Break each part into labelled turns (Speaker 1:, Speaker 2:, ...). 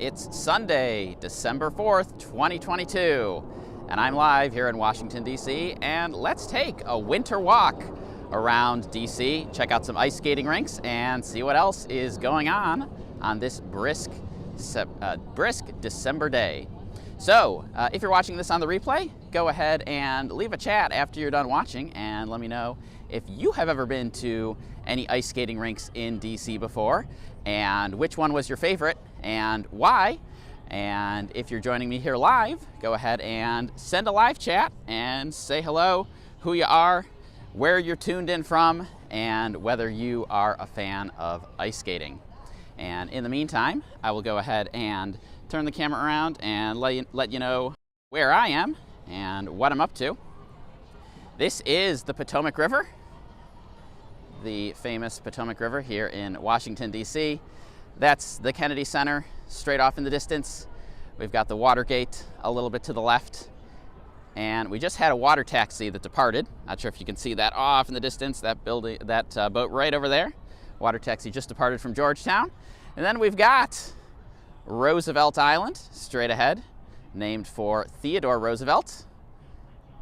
Speaker 1: It's Sunday, December 4th, 2022, and I'm live here in Washington, D.C., and let's take a winter walk around D.C., check out some ice skating rinks, and see what else is going on this brisk December day. So, if you're watching this on the replay, go ahead and leave a chat after you're done watching and let me know if you have ever been to any ice skating rinks in DC before, and which one was your favorite and why. And if you're joining me here live, go ahead and send a live chat and say hello, who you are, where you're tuned in from, and whether you are a fan of ice skating. And in the meantime, I will go ahead and turn the camera around and let you know where I am and what I'm up to. This is the Potomac River, the famous Potomac River here in Washington, D.C. That's the Kennedy Center straight off in the distance. We've got the Watergate a little bit to the left. And we just had a water taxi that departed. Not sure if you can see that off in the distance, that building, that boat right over there. Water taxi just departed from Georgetown. And then we've got Roosevelt Island straight ahead, named for Theodore Roosevelt.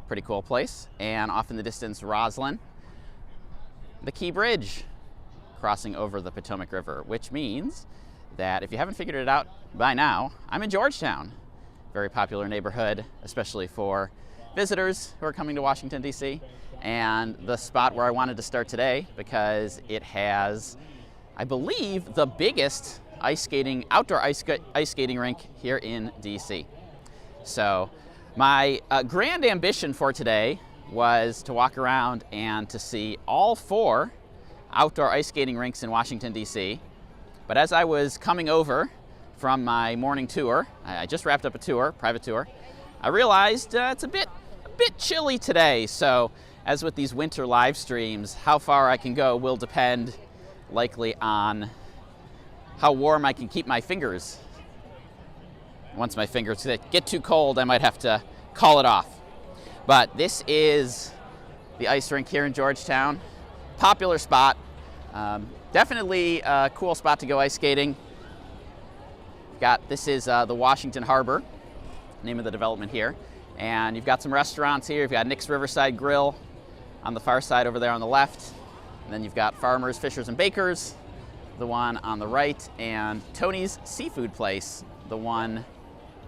Speaker 1: Pretty cool place. And off in the distance, Roslyn. The Key Bridge crossing over the Potomac River, which means that if you haven't figured it out by now, I'm in Georgetown. Very popular neighborhood, especially for visitors who are coming to Washington, D.C. And the spot where I wanted to start today because it has, I believe, the biggest outdoor ice skating rink here in D.C. So my grand ambition for today was to walk around and to see all 4 outdoor ice skating rinks in Washington, D.C. But as I was coming over from my morning tour, I just wrapped up a tour, private tour, I realized it's a bit chilly today. So as with these winter live streams, how far I can go will depend likely on how warm I can keep my fingers. Once my fingers get too cold, I might have to call it off. But this is the ice rink here in Georgetown. Popular spot. Definitely a cool spot to go ice skating. This is the Washington Harbor, name of the development here. And you've got some restaurants here. You've got Nick's Riverside Grill on the far side over there on the left. And then you've got Farmers, Fishers, and Bakers, the one on the right, and Tony's Seafood Place, the one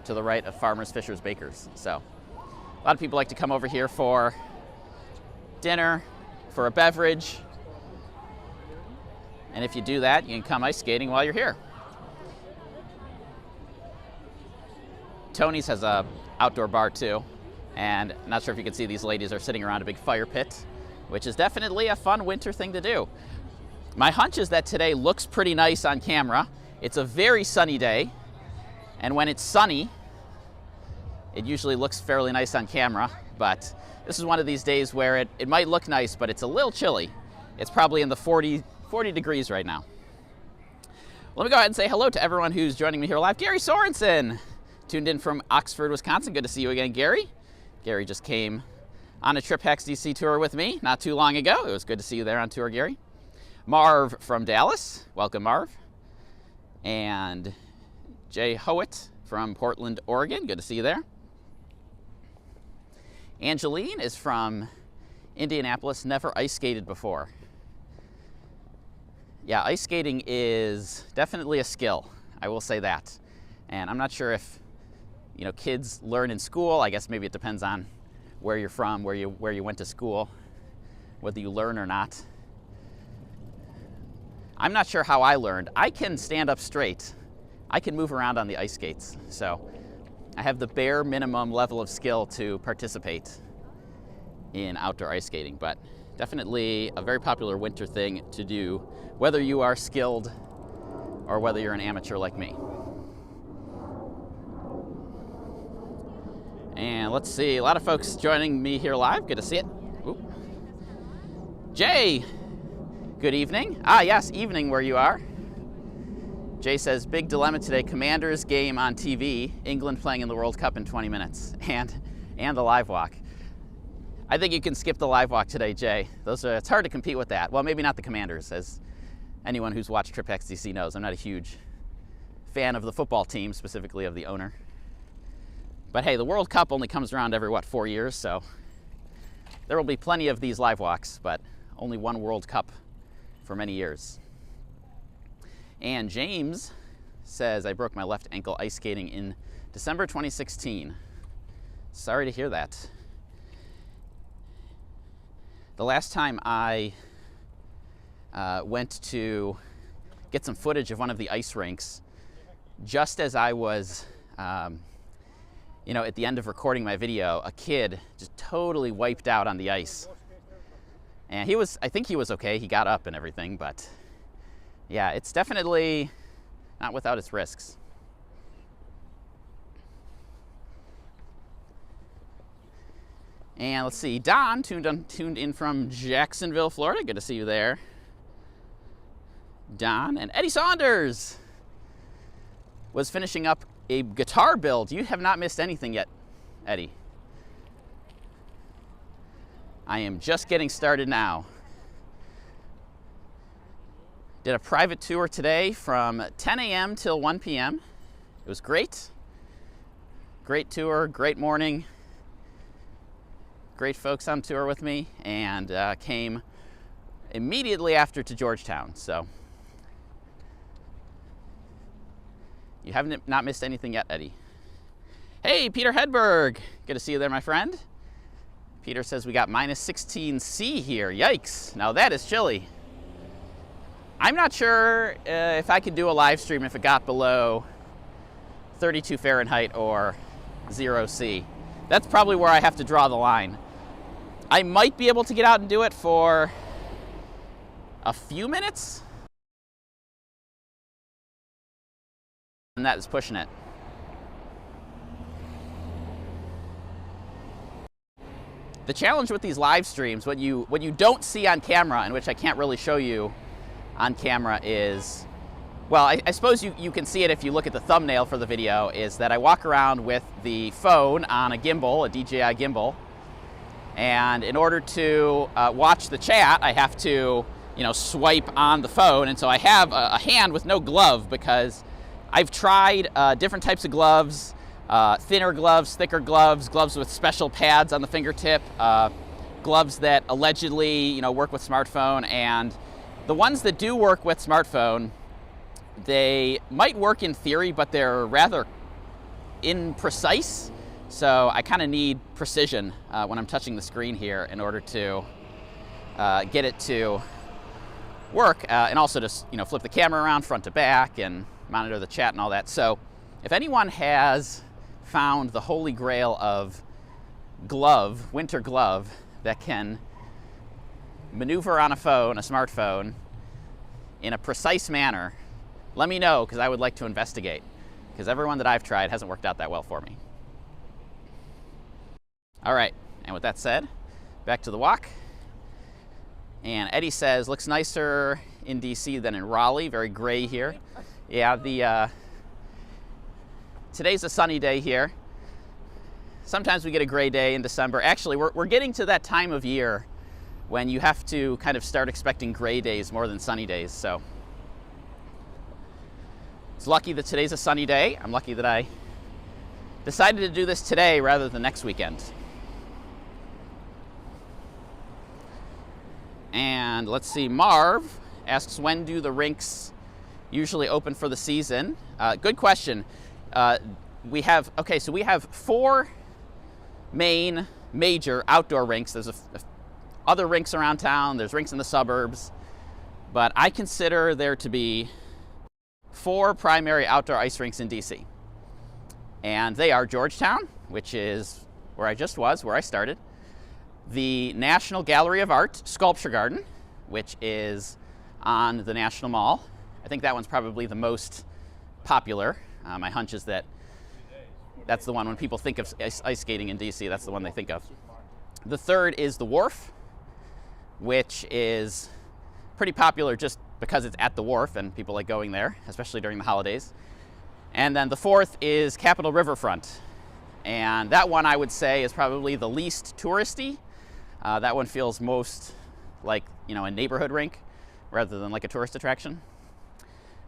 Speaker 1: to the right of Farmers, Fishers, Bakers. So a lot of people like to come over here for dinner, for a beverage. And if you do that, you can come ice skating while you're here. Tony's has a outdoor bar too. And I'm not sure if you can see, these ladies are sitting around a big fire pit, which is definitely a fun winter thing to do. My hunch is that today looks pretty nice on camera. It's a very sunny day. And when it's sunny, it usually looks fairly nice on camera, but this is one of these days where it might look nice, but it's a little chilly. It's probably in the 40 degrees right now. Let me go ahead and say hello to everyone who's joining me here live. Gary Sorensen, tuned in from Oxford, Wisconsin. Good to see you again, Gary. Gary just came on a Trip Hacks DC tour with me not too long ago. It was good to see you there on tour, Gary. Marv from Dallas. Welcome, Marv. And Jay Howitt from Portland, Oregon. Good to see you there. Angeline is from Indianapolis, never ice skated before. Yeah, ice skating is definitely a skill, I will say that. And I'm not sure if, kids learn in school. I guess maybe it depends on where you're from, where you went to school, whether you learn or not. I'm not sure how I learned. I can stand up straight. I can move around on the ice skates. So I have the bare minimum level of skill to participate in outdoor ice skating, but definitely a very popular winter thing to do, whether you are skilled or whether you're an amateur like me. And let's see, a lot of folks joining me here live. Good to see it. Ooh. Jay, good evening. Yes, evening where you are. Jay says, big dilemma today, Commanders game on TV, England playing in the World Cup in 20 minutes, and the live walk. I think you can skip the live walk today, Jay. It's hard to compete with that. Well, maybe not the Commanders, as anyone who's watched Trip Hacks DC knows. I'm not a huge fan of the football team, specifically of the owner. But hey, the World Cup only comes around every, 4 years, so there will be plenty of these live walks, but only one World Cup for many years. And James says, I broke my left ankle ice skating in December 2016. Sorry to hear that. The last time I went to get some footage of one of the ice rinks, just as I was at the end of recording my video, a kid just totally wiped out on the ice. And I think he was okay. He got up and everything, but yeah, it's definitely not without its risks. And let's see, Don tuned in from Jacksonville, Florida. Good to see you there. Don and Eddie Saunders was finishing up a guitar build. You have not missed anything yet, Eddie. I am just getting started now. Did a private tour today from 10 a.m. till 1 p.m. It was great. Great tour, great morning. Great folks on tour with me, and came immediately after to Georgetown. So you haven't not missed anything yet, Eddie. Hey, Peter Hedberg. Good to see you there, my friend. Peter says we got minus 16 C here. Yikes. Now that is chilly. I'm not sure if I could do a live stream if it got below 32 Fahrenheit or 0 C. That's probably where I have to draw the line. I might be able to get out and do it for a few minutes. And that is pushing it. The challenge with these live streams, what you don't see on camera, and which I can't really show you on camera, is, well, I suppose you can see it if you look at the thumbnail for the video, is that I walk around with the phone on a gimbal, a DJI gimbal, and in order to watch the chat, I have to, swipe on the phone, and so I have a hand with no glove because I've tried different types of gloves, thinner gloves, thicker gloves, gloves with special pads on the fingertip, gloves that allegedly, work with smartphone, and the ones that do work with smartphone, they might work in theory, but they're rather imprecise. So I kind of need precision when I'm touching the screen here in order to get it to work, and also just flip the camera around front to back and monitor the chat and all that. So if anyone has found the holy grail of glove, winter glove, that can maneuver on a phone, a smartphone, in a precise manner, let me know, because I would like to investigate, because everyone that I've tried hasn't worked out that well for me. All right, and with that said, back to the walk. And Eddie says, looks nicer in DC than in Raleigh, very gray here. Yeah, today's a sunny day here. Sometimes we get a gray day in December. Actually, we're getting to that time of year when you have to kind of start expecting gray days more than sunny days. So it's lucky that today's a sunny day. I'm lucky that I decided to do this today rather than next weekend. And let's see, Marv asks, when do the rinks usually open for the season? Good question. We have 4 major outdoor rinks. There's other rinks around town. There's rinks in the suburbs. But I consider there to be 4 primary outdoor ice rinks in DC. And they are Georgetown, which is where I just was, where I started. The National Gallery of Art Sculpture Garden, which is on the National Mall. I think that one's probably the most popular. My hunch is that that's the one when people think of ice skating in DC, that's the one they think of. The third is the Wharf, which is pretty popular just because it's at the wharf and people like going there, especially during the holidays. And then the fourth is Capitol Riverfront. And that one I would say is probably the least touristy. That one feels most like, a neighborhood rink rather than like a tourist attraction.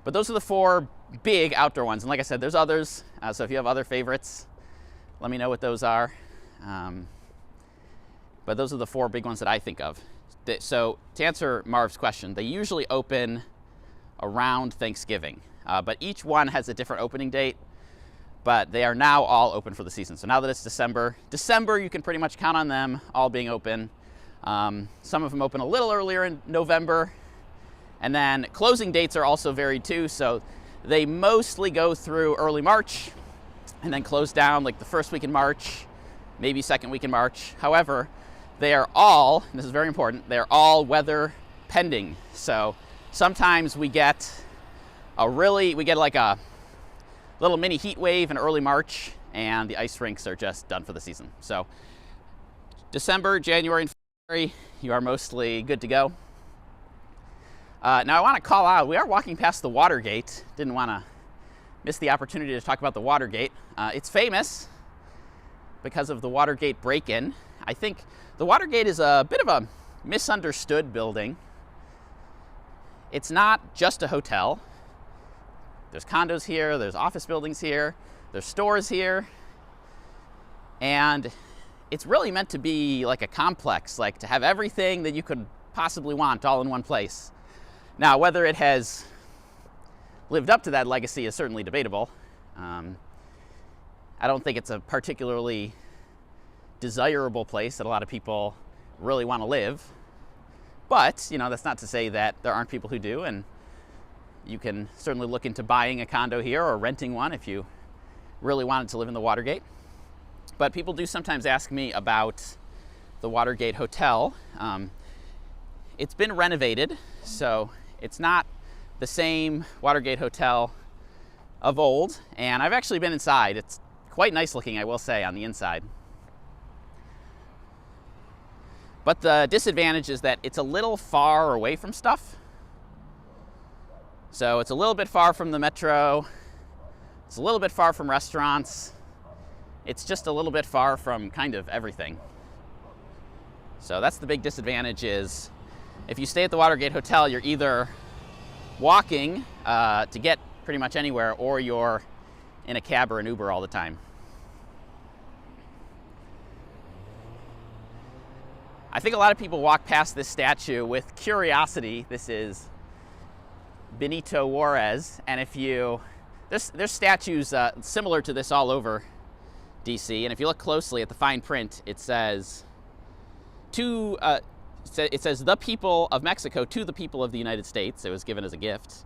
Speaker 1: But those are the 4 big outdoor ones. And like I said, there's others. So if you have other favorites, let me know what those are. But those are the 4 big ones that I think of. So to answer Marv's question, they usually open around Thanksgiving. But each one has a different opening date. But they are now all open for the season. So now that it's December, you can pretty much count on them all being open. Some of them open a little earlier in November. And then closing dates are also varied too. So they mostly go through early March and then close down like the first week in March, maybe second week in March. However, they are all, and this is very important, they're all weather pending. So sometimes we get like a little mini heat wave in early March, and the ice rinks are just done for the season. So December, January, and February, you are mostly good to go. Now I want to call out, we are walking past the Watergate. Didn't want to miss the opportunity to talk about the Watergate. It's famous because of the Watergate break-in. I think the Watergate is a bit of a misunderstood building. It's not just a hotel. There's condos here, there's office buildings here, there's stores here, and it's really meant to be like a complex, like to have everything that you could possibly want all in one place. Now, whether it has lived up to that legacy is certainly debatable. I don't think it's a particularly desirable place that a lot of people really want to live, but that's not to say that there aren't people who do, and you can certainly look into buying a condo here or renting one if you really wanted to live in the Watergate. But people do sometimes ask me about the Watergate Hotel. It's been renovated, so it's not the same Watergate Hotel of old. And I've actually been inside. It's quite nice looking, I will say, on the inside. But the disadvantage is that it's a little far away from stuff. So it's a little bit far from the metro, it's a little bit far from restaurants, it's just a little bit far from kind of everything. So that's the big disadvantage is if you stay at the Watergate Hotel, you're either walking to get pretty much anywhere, or you're in a cab or an Uber all the time. I think a lot of people walk past this statue with curiosity. This is Benito Juarez, and if you there's statues similar to this all over DC, and if you look closely at the fine print, it says the people of Mexico to the people of the United States. It was given as a gift,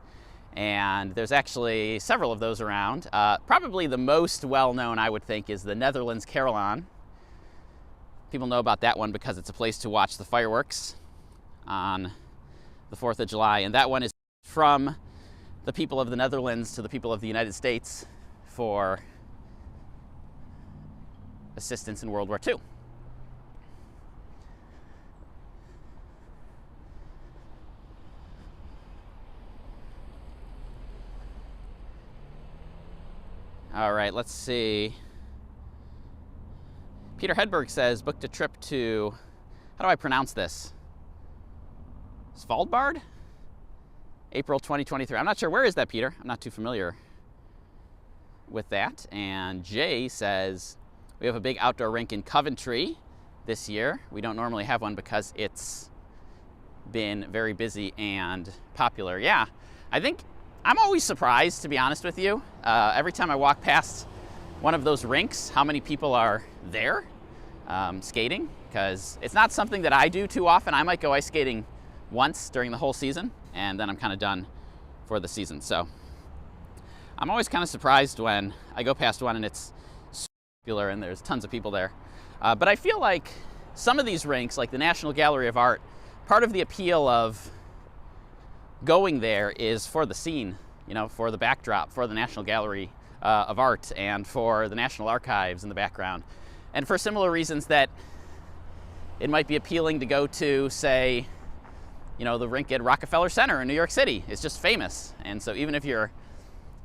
Speaker 1: and there's actually several of those around. Probably the most well-known, I would think, is the Netherlands Carillon. People know about that one because it's a place to watch the fireworks on the 4th of July, and that one is from the people of the Netherlands to the people of the United States for assistance in World War II. All right, let's see. Peter Hedberg says, booked a trip to, how do I pronounce this? Svalbard? April 2023. I'm not sure. Where is that, Peter? I'm not too familiar with that. And Jay says, we have a big outdoor rink in Coventry this year. We don't normally have one because it's been very busy and popular. Yeah, I think I'm always surprised, to be honest with you. Every time I walk past one of those rinks, how many people are there skating, because it's not something that I do too often. I might go ice skating once during the whole season, and then I'm kind of done for the season. So I'm always kind of surprised when I go past one and it's super popular and there's tons of people there. But I feel like some of these rinks, like the National Gallery of Art, part of the appeal of going there is for the scene, for the backdrop, for the National Gallery of Art, and for the National Archives in the background. And for similar reasons that it might be appealing to go to, say, the rink at Rockefeller Center in New York City. It's just famous. And so even if you're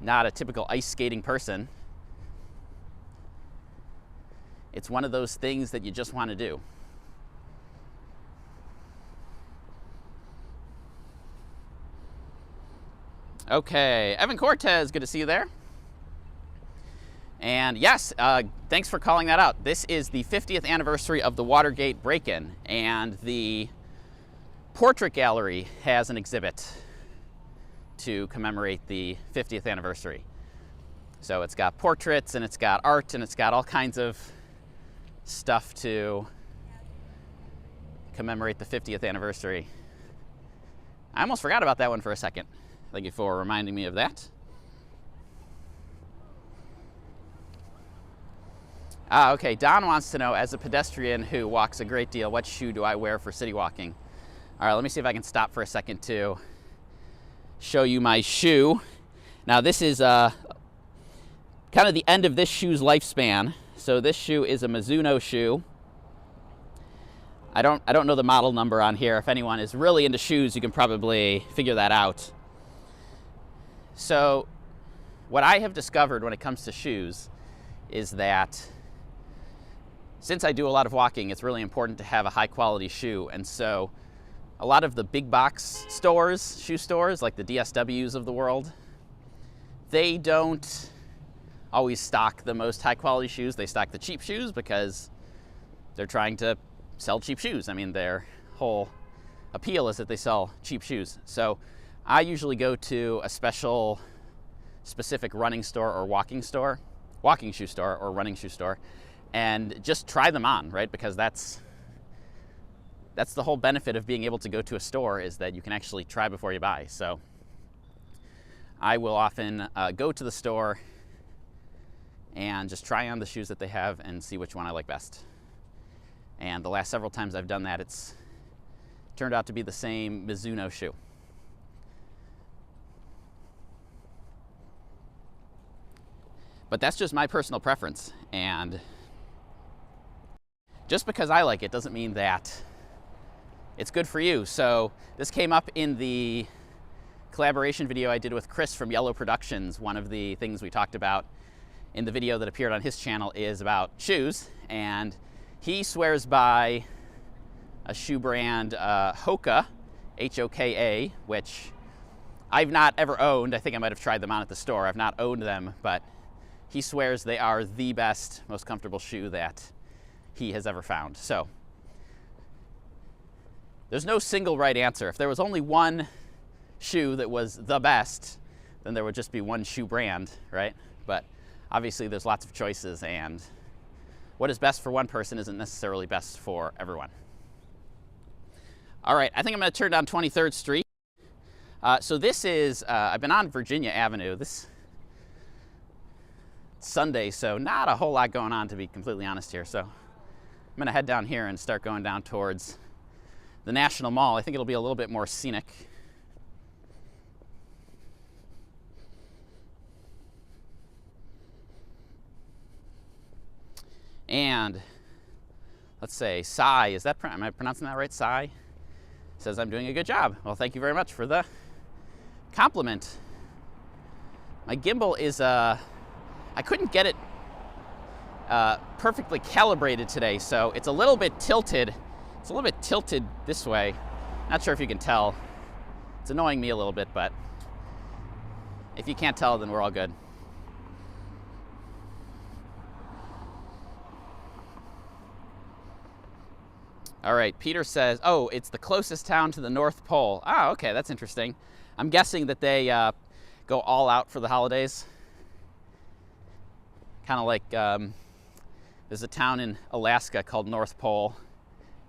Speaker 1: not a typical ice skating person, it's one of those things that you just want to do. Okay, Evan Cortez, good to see you there. And yes, thanks for calling that out. This is the 50th anniversary of the Watergate break-in, and the Portrait Gallery has an exhibit to commemorate the 50th anniversary. So it's got portraits, and it's got art, and it's got all kinds of stuff to commemorate the 50th anniversary. I almost forgot about that one for a second. Thank you for reminding me of that. Okay, Don wants to know, as a pedestrian who walks a great deal, what shoe do I wear for city walking? All right, let me see if I can stop for a second to show you my shoe. Now this is kind of the end of this shoe's lifespan. So this shoe is a Mizuno shoe. I don't know the model number on here. If anyone is really into shoes, you can probably figure that out. So what I have discovered when it comes to shoes is that since I do a lot of walking, it's really important to have a high quality shoe. And so a lot of the big box stores, shoe stores, like the DSWs of the world, they don't always stock the most high quality shoes. They stock the cheap shoes because they're trying to sell cheap shoes. I mean, their whole appeal is that they sell cheap shoes. So I usually go to a specific running store or walking shoe store or running shoe store, and just try them on, right? Because that's the whole benefit of being able to go to a store, is that you can actually try before you buy. So I will often go to the store and just try on the shoes that they have and see which one I like best. And the last several times I've done that, it's turned out to be the same Mizuno shoe. But that's just my personal preference, and just because I like it doesn't mean that it's good for you. So this came up in the collaboration video I did with Chris from Yellow Productions. One of the things we talked about in the video that appeared on his channel is about shoes, and he swears by a shoe brand, Hoka, H-O-K-A, which I've not ever owned. I think I might have tried them on at the store. I've not owned them, but he swears they are the best, most comfortable shoe that he has ever found. So there's no single right answer. If there was only one shoe that was the best, then there would just be one shoe brand, right? But obviously there's lots of choices, and what is best for one person isn't necessarily best for everyone. All right, I think I'm going to turn down 23rd Street. So this is, I've been on Virginia Avenue this Sunday, so not a whole lot going on, to be completely honest here. So I'm going to head down here and start going down towards the National Mall. I think it'll be a little bit more scenic. And let's say Sai, am I pronouncing that right? Sai says I'm doing a good job. Well, thank you very much for the compliment. My gimbal is, I couldn't get it perfectly calibrated today, so it's a little bit tilted. It's a little bit tilted this way. Not sure if you can tell. It's annoying me a little bit, but if you can't tell, then we're all good. All right, Peter says, oh, it's the closest town to the North Pole. Ah, okay, that's interesting. I'm guessing that they go all out for the holidays. Kind of like, there's a town in Alaska called North Pole,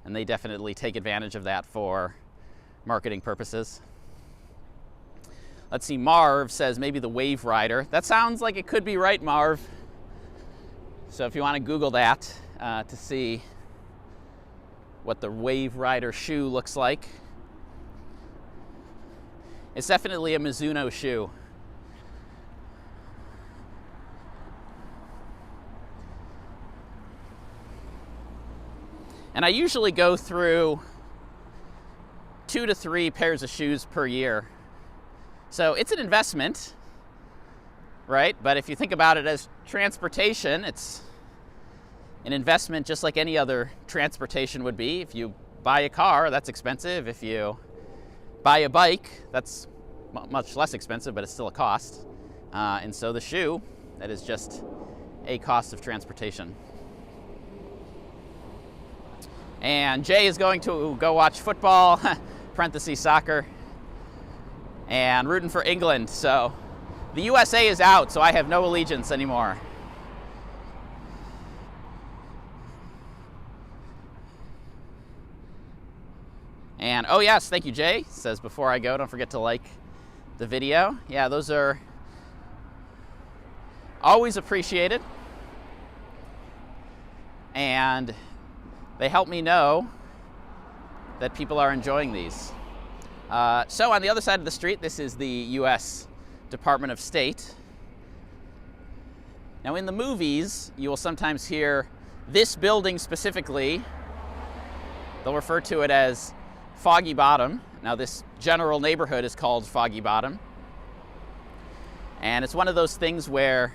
Speaker 1: and they definitely take advantage of that for marketing purposes. Let's see, Marv says maybe the Wave Rider. That sounds like it could be right, Marv. So if you want to Google that to see what the Wave Rider shoe looks like, it's definitely a Mizuno shoe. And I usually go through 2 to 3 pairs of shoes per year. So it's an investment, right? But if you think about it as transportation, it's an investment just like any other transportation would be. If you buy a car, that's expensive. If you buy a bike, that's much less expensive, but it's still a cost. And so the shoe, that is just a cost of transportation. And Jay is going to go watch football, parentheses soccer, and rooting for England. So the USA is out, so I have no allegiance anymore. And oh yes, thank you, Jay. Says before I go, don't forget to like the video. Yeah, those are always appreciated. And they help me know that people are enjoying these. So on the other side of the street, this is the US Department of State. Now in the movies, you will sometimes hear this building specifically, they'll refer to it as Foggy Bottom. Now this general neighborhood is called Foggy Bottom. And it's one of those things where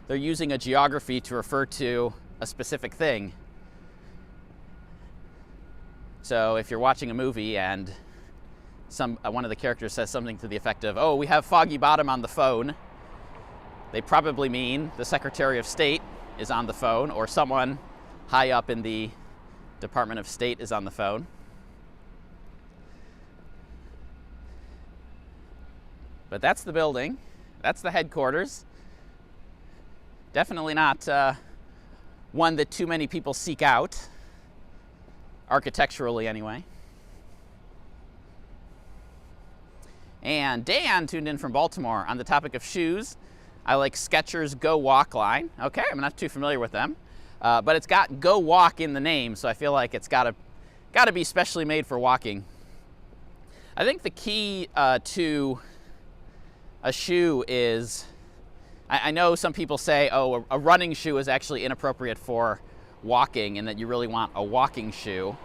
Speaker 1: they're using a geography to refer to a specific thing. So if you're watching a movie and one of the characters says something to the effect of, "Oh, we have Foggy Bottom on the phone," they probably mean the Secretary of State is on the phone, or someone high up in the Department of State is on the phone. But that's the building. That's the headquarters. Definitely not one that too many people seek out, architecturally anyway. And Dan tuned in from Baltimore on the topic of shoes. I like Skechers Go Walk line. Okay, I'm not too familiar with them, but it's got Go Walk in the name, so I feel like it's got to be specially made for walking. I think the key to a shoe is, I know some people say, oh, a running shoe is actually inappropriate for walking and that you really want a walking shoe.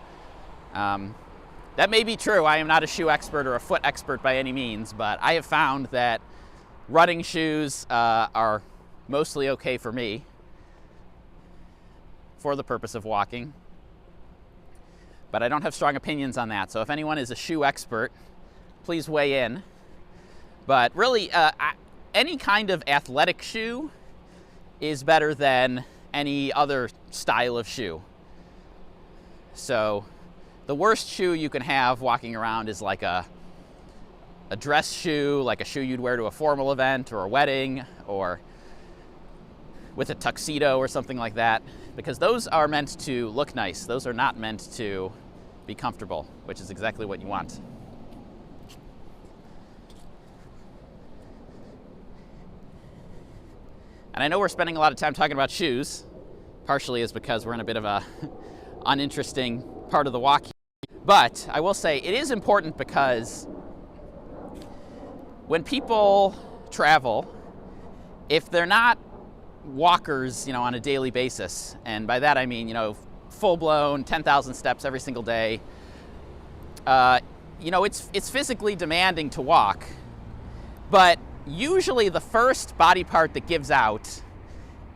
Speaker 1: That may be true. I am not a shoe expert or a foot expert by any means, but I have found that running shoes are mostly okay for me for the purpose of walking. But I don't have strong opinions on that. So if anyone is a shoe expert, please weigh in. But really, any kind of athletic shoe is better than any other style of shoe. So the worst shoe you can have walking around is like a dress shoe, like a shoe you'd wear to a formal event or a wedding, or with a tuxedo or something like that, because those are meant to look nice. Those are not meant to be comfortable, which is exactly what you want. And I know we're spending a lot of time talking about shoes, partially is because we're in a bit of a uninteresting part of the walk here. But I will say it is important because when people travel, if they're not walkers, on a daily basis, and by that I mean, full-blown 10,000 steps every single day, it's physically demanding to walk, but usually the first body part that gives out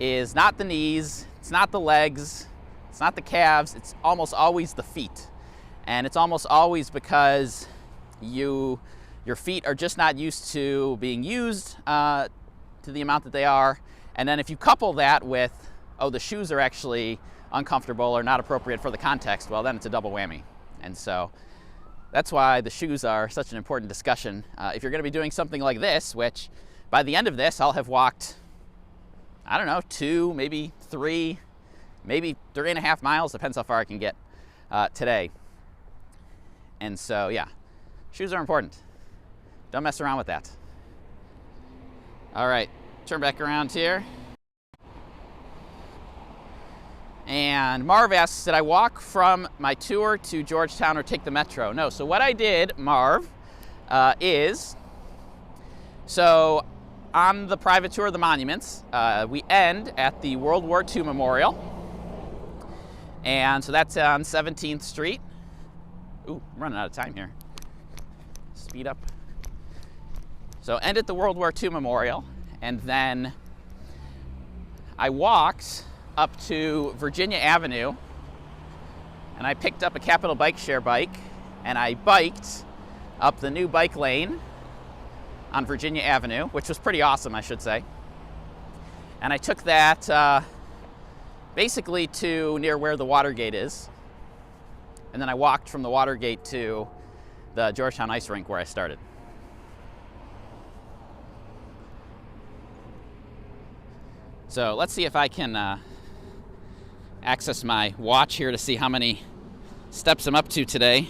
Speaker 1: is not the knees, it's not the legs, it's not the calves, it's almost always the feet. And it's almost always because your feet are just not used to being used to the amount that they are. And then if you couple that with, oh, the shoes are actually uncomfortable or not appropriate for the context, well, then it's a double whammy. And so that's why the shoes are such an important discussion. If you're going to be doing something like this, which by the end of this, I'll have walked, 2, maybe 3, maybe 3.5 miles, depends how far I can get today. And so, yeah, shoes are important. Don't mess around with that. All right, turn back around here. And Marv asks, did I walk from my tour to Georgetown or take the metro? No, so what I did, Marv, is, so on the private tour of the monuments, we end at the World War II Memorial. And so that's on 17th Street. Ooh, I'm running out of time here. Speed up. So end at the World War II Memorial, and then I walked up to Virginia Avenue, and I picked up a Capital Bike Share bike, and I biked up the new bike lane on Virginia Avenue, which was pretty awesome, I should say. And I took that basically to near where the Watergate is. And then I walked from the Watergate to the Georgetown ice rink where I started. So let's see if I can access my watch here to see how many steps I'm up to today.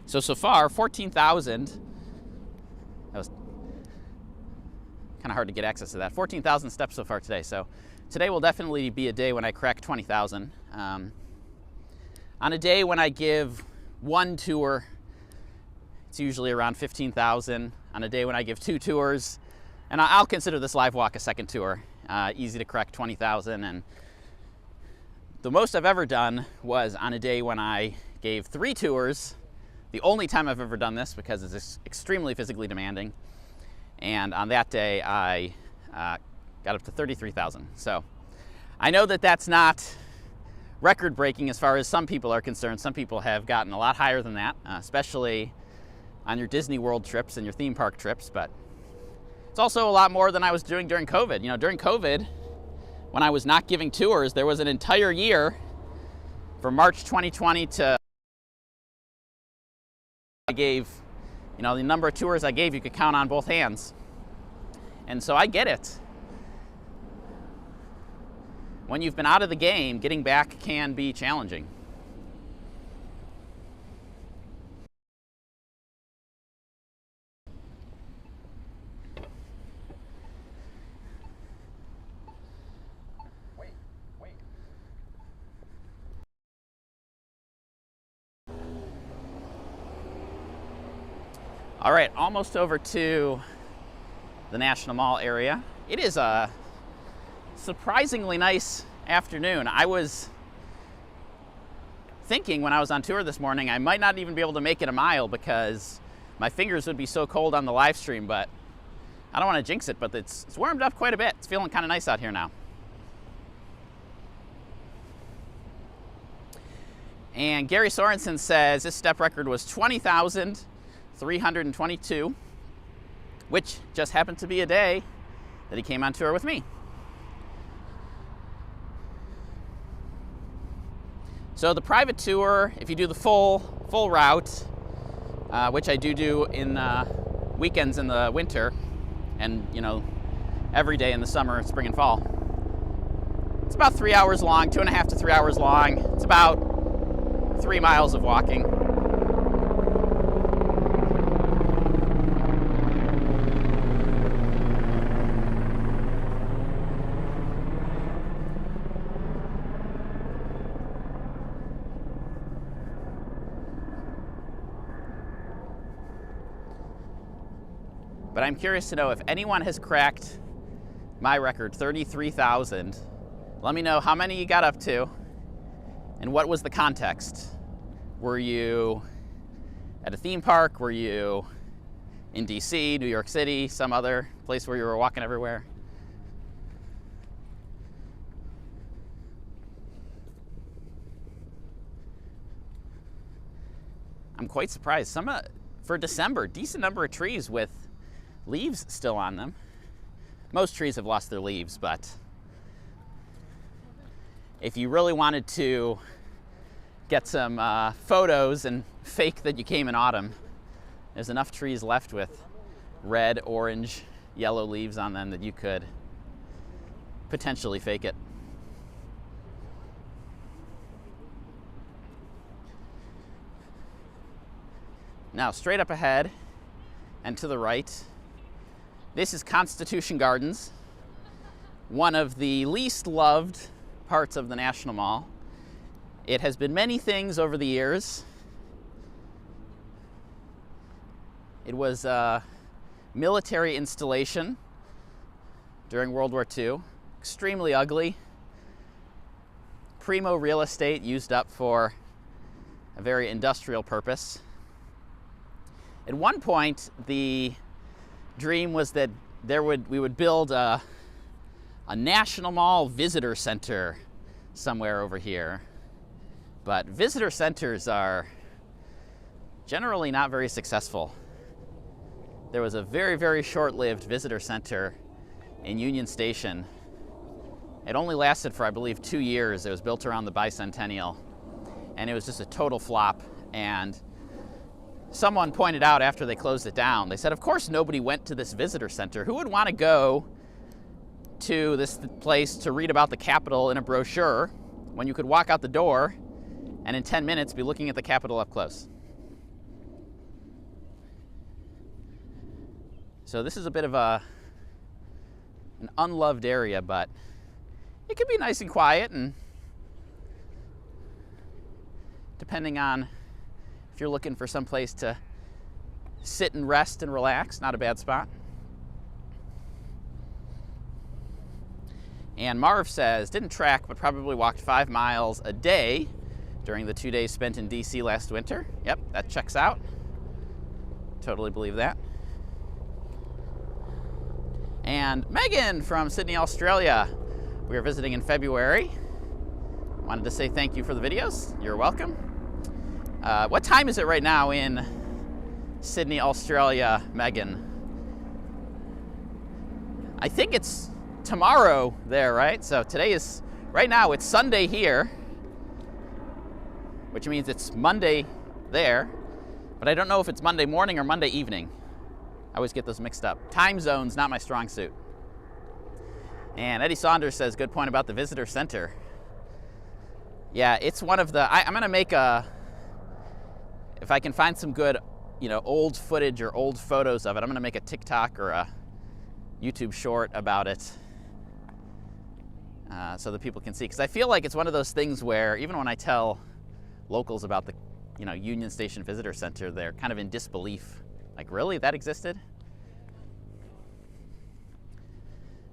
Speaker 1: So far, 14,000. That was kind of hard to get access to that. 14,000 steps so far today. So today will definitely be a day when I crack 20,000. On a day when I give one tour, it's usually around 15,000. On a day when I give two tours, and I'll consider this live walk a second tour, easy to crack 20,000. And the most I've ever done was on a day when I gave three tours. The only time I've ever done this because it's extremely physically demanding. And on that day, I got up to 33,000. So I know that that's not record-breaking as far as some people are concerned. Some people have gotten a lot higher than that, especially on your Disney World trips and your theme park trips. But it's also a lot more than I was doing during COVID. You know, during COVID, when I was not giving tours, there was an entire year from March 2020 to I gave, you know, the number of tours I gave you could count on both hands. And so I get it. When you've been out of the game, getting back can be challenging. All right, almost over to the National Mall area. It is a surprisingly nice afternoon. I was thinking when I was on tour this morning, I might not even be able to make it a mile because my fingers would be so cold on the live stream, but I don't want to jinx it, but it's warmed up quite a bit. It's feeling kind of nice out here now. And Gary Sorensen says this step record was 20,322, which just happened to be a day that he came on tour with me. So the private tour, if you do the full route, which I do in weekends in the winter, and you know, every day in the summer, spring and fall, it's about 3 hours long, 2.5 to 3 hours long. It's about 3 miles of walking. But I'm curious to know if anyone has cracked my record, 33,000. Let me know how many you got up to and what was the context. Were you at a theme park? Were you in DC, New York City, some other place where you were walking everywhere? I'm quite surprised. For December, decent number of trees with leaves still on them. Most trees have lost their leaves, but if you really wanted to get some photos and fake that you came in autumn, there's enough trees left with red, orange, yellow leaves on them that you could potentially fake it. Now, straight up ahead and to the right, this is Constitution Gardens, one of the least loved parts of the National Mall. It has been many things over the years. It was a military installation during World War II, extremely ugly. Primo real estate used up for a very industrial purpose. At one point, the dream was that we would build a National Mall visitor center somewhere over here. But visitor centers are generally not very successful. There was a very, very short-lived visitor center in Union Station. It only lasted for, I believe, 2 years. It was built around the bicentennial, and it was just a total flop. And someone pointed out after they closed it down, they said, of course nobody went to this visitor center. Who would want to go to this place to read about the Capitol in a brochure when you could walk out the door and in 10 minutes be looking at the Capitol up close? So this is a bit of an unloved area, but it can be nice and quiet, and depending on if you're looking for some place to sit and rest and relax, not a bad spot. And Marv says, didn't track, but probably walked 5 miles a day during the 2 days spent in DC last winter. Yep, that checks out. Totally believe that. And Megan from Sydney, Australia. We were visiting in February. Wanted to say thank you for the videos. You're welcome. What time is it right now in Sydney, Australia, Megan? I think it's tomorrow there, right? So today is, right now it's Sunday here, which means it's Monday there, but I don't know if it's Monday morning or Monday evening. I always get those mixed up. Time zone's not my strong suit. And Eddie Saunders says, good point about the visitor center. Yeah, it's one of the, I'm gonna make a, if I can find some good, old footage or old photos of it, I'm gonna make a TikTok or a YouTube short about it so that people can see. Because I feel like it's one of those things where even when I tell locals about the, Union Station Visitor Center, they're kind of in disbelief. Like, really? That existed?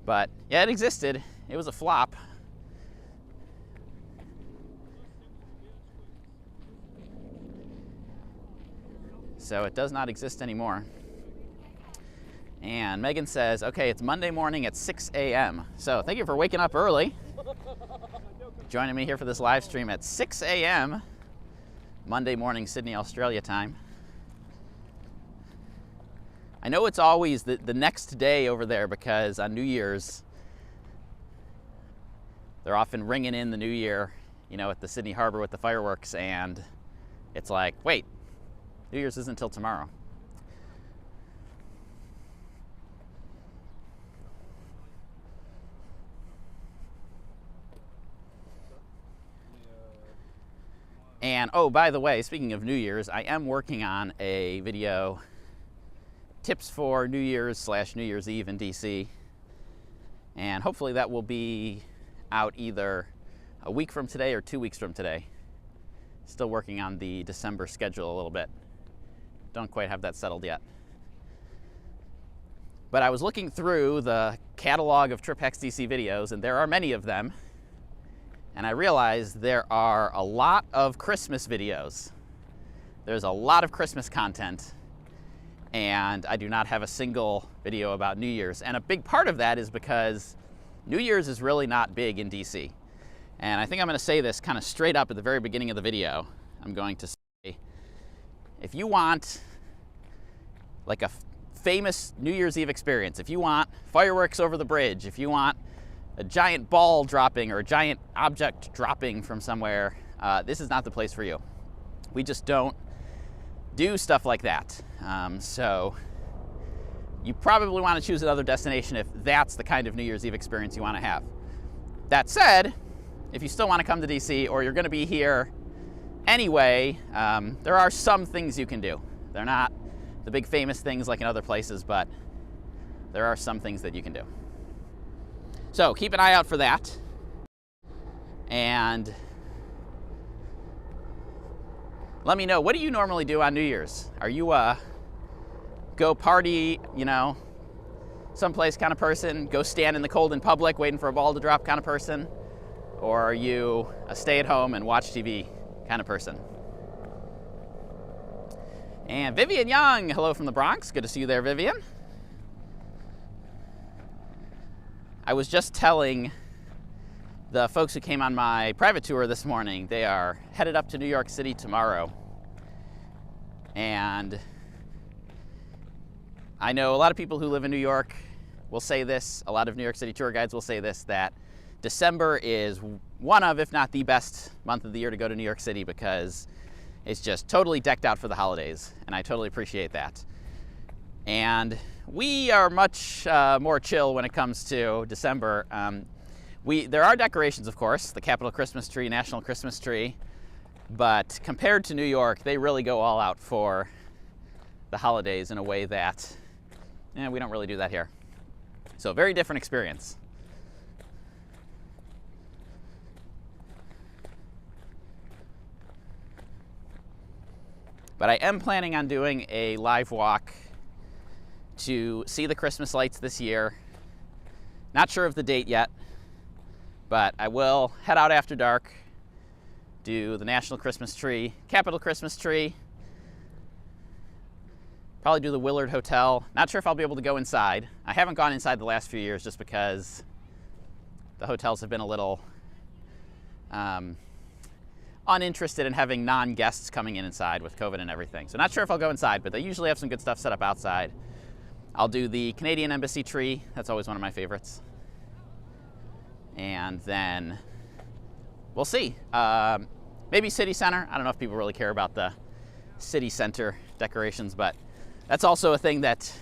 Speaker 1: But yeah, it existed. It was a flop. So it does not exist anymore. And Megan says, okay, it's Monday morning at 6 a.m. So thank you for waking up early. Joining me here for this live stream at 6 a.m. Monday morning, Sydney, Australia time. I know it's always the next day over there because on New Year's, they're often ringing in the New Year, at the Sydney Harbor with the fireworks, and it's like, wait, New Year's isn't until tomorrow. And, oh, by the way, speaking of New Year's, I am working on a video, tips for New Year's / New Year's Eve in DC. And hopefully that will be out either a week from today or 2 weeks from today. Still working on the December schedule a little bit. Don't quite have that settled yet. But I was looking through the catalog of TripHacks DC videos, and there are many of them. And I realized there are a lot of Christmas videos. There's a lot of Christmas content. And I do not have a single video about New Year's. And a big part of that is because New Year's is really not big in DC. And I think I'm going to say this kind of straight up at the very beginning of the video. I'm going to say, if you want like a famous New Year's Eve experience, if you want fireworks over the bridge, if you want a giant ball dropping or a giant object dropping from somewhere, this is not the place for you. We just don't do stuff like that. So you probably want to choose another destination if that's the kind of New Year's Eve experience you want to have. That said, if you still want to come to DC or you're going to be here anyway, there are some things you can do. They're not the big famous things like in other places, but there are some things that you can do. So keep an eye out for that. And let me know, what do you normally do on New Year's? Are you a go party, someplace kind of person, go stand in the cold in public waiting for a ball to drop kind of person? Or are you a stay at home and watch TV kind of person? And Vivian Young, hello from the Bronx. Good to see you there, Vivian. I was just telling the folks who came on my private tour this morning, they are headed up to New York City tomorrow. And I know a lot of people who live in New York will say this, a lot of New York City tour guides will say this, that December is one of, if not the best month of the year to go to New York City because it's just totally decked out for the holidays, and I totally appreciate that. And we are much more chill when it comes to December. There are decorations, of course, the Capitol Christmas tree, National Christmas tree, but compared to New York, they really go all out for the holidays in a way that we don't really do that here. So very different experience. But I am planning on doing a live walk to see the Christmas lights this year. Not sure of the date yet, but I will head out after dark, do the National Christmas tree, Capitol Christmas tree, probably do the Willard Hotel. Not sure if I'll be able to go inside. I haven't gone inside the last few years just because the hotels have been a little uninterested in having non-guests coming in inside with COVID and everything. So not sure if I'll go inside, but they usually have some good stuff set up outside. I'll do the Canadian Embassy tree. That's always one of my favorites. And then we'll see. Maybe City Center. I don't know if people really care about the city center decorations, but that's also a thing that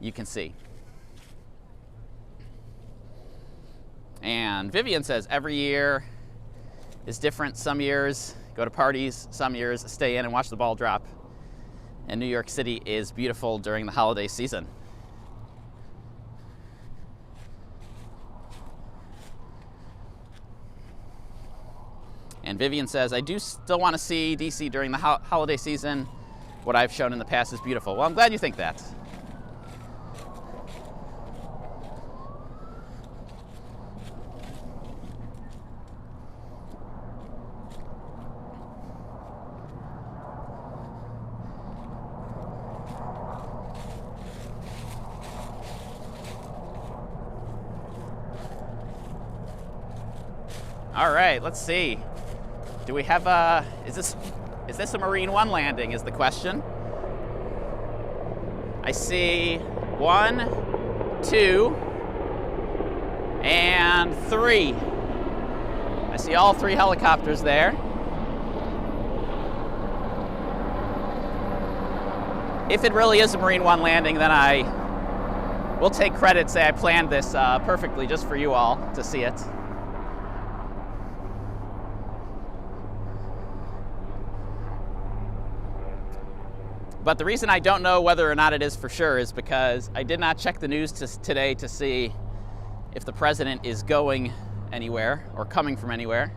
Speaker 1: you can see. And Vivian says every year is different. Some years go to parties, some years stay in and watch the ball drop. And New York City is beautiful during the holiday season. And Vivian says, I do still want to see DC during the holiday season. What I've shown in the past is beautiful. Well, I'm glad you think that. All right, let's see. Do we have a, is this a Marine One landing is the question. I see 1, 2, and 3. I see all 3 helicopters there. If it really is a Marine One landing, then I will take credit, say I planned this perfectly just for you all to see it. But the reason I don't know whether or not it is for sure is because I did not check the news today to see if the president is going anywhere or coming from anywhere.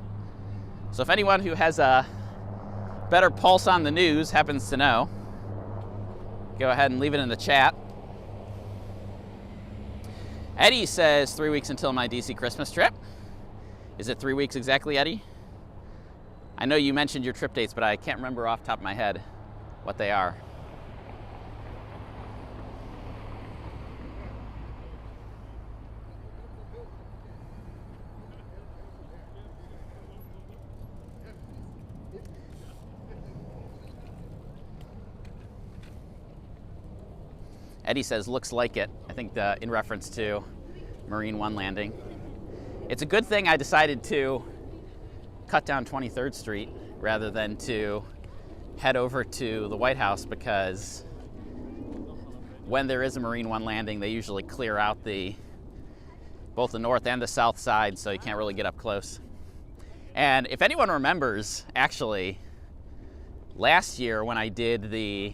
Speaker 1: So if anyone who has a better pulse on the news happens to know, go ahead and leave it in the chat. Eddie says 3 weeks until my DC Christmas trip. Is it 3 weeks exactly, Eddie? I know you mentioned your trip dates, but I can't remember off the top of my head what they are. Eddie says, looks like it. I think in reference to Marine One landing. It's a good thing I decided to cut down 23rd Street rather than to head over to the White House, because when there is a Marine One landing, they usually clear out both the north and the south side, so you can't really get up close. And if anyone remembers, actually, last year when I did the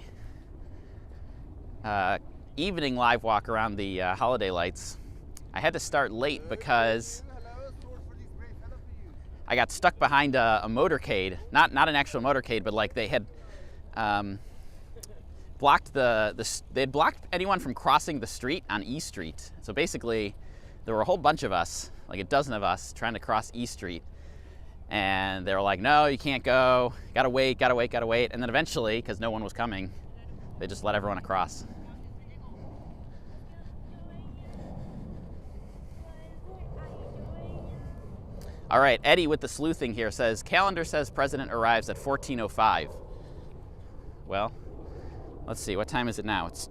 Speaker 1: evening live walk around the holiday lights, I had to start late because I got stuck behind a motorcade, not an actual motorcade, but like they had blocked they had blocked anyone from crossing the street on E Street. So basically, there were a whole bunch of us, like a dozen of us, trying to cross E Street, and they were like, "No, you can't go. Gotta wait, gotta wait, gotta wait." And then eventually, because no one was coming, they just let everyone across. All right, Eddie with the sleuthing here says, calendar says president arrives at 14:05. well, let's see, what time is it now? It's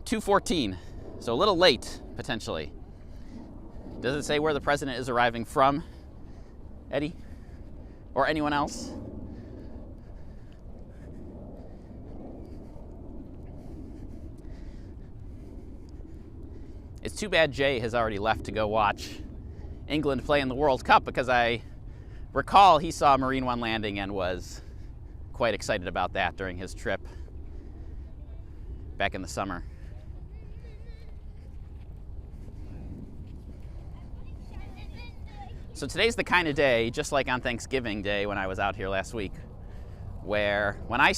Speaker 1: 2:14, so a little late, potentially. Does it say where the president is arriving from, Eddie? Or anyone else? It's too bad Jay has already left to go watch England play in the World Cup, because I recall he saw Marine One landing and was quite excited about that during his trip back in the summer. So today's the kind of day, just like on Thanksgiving Day when I was out here last week, where when I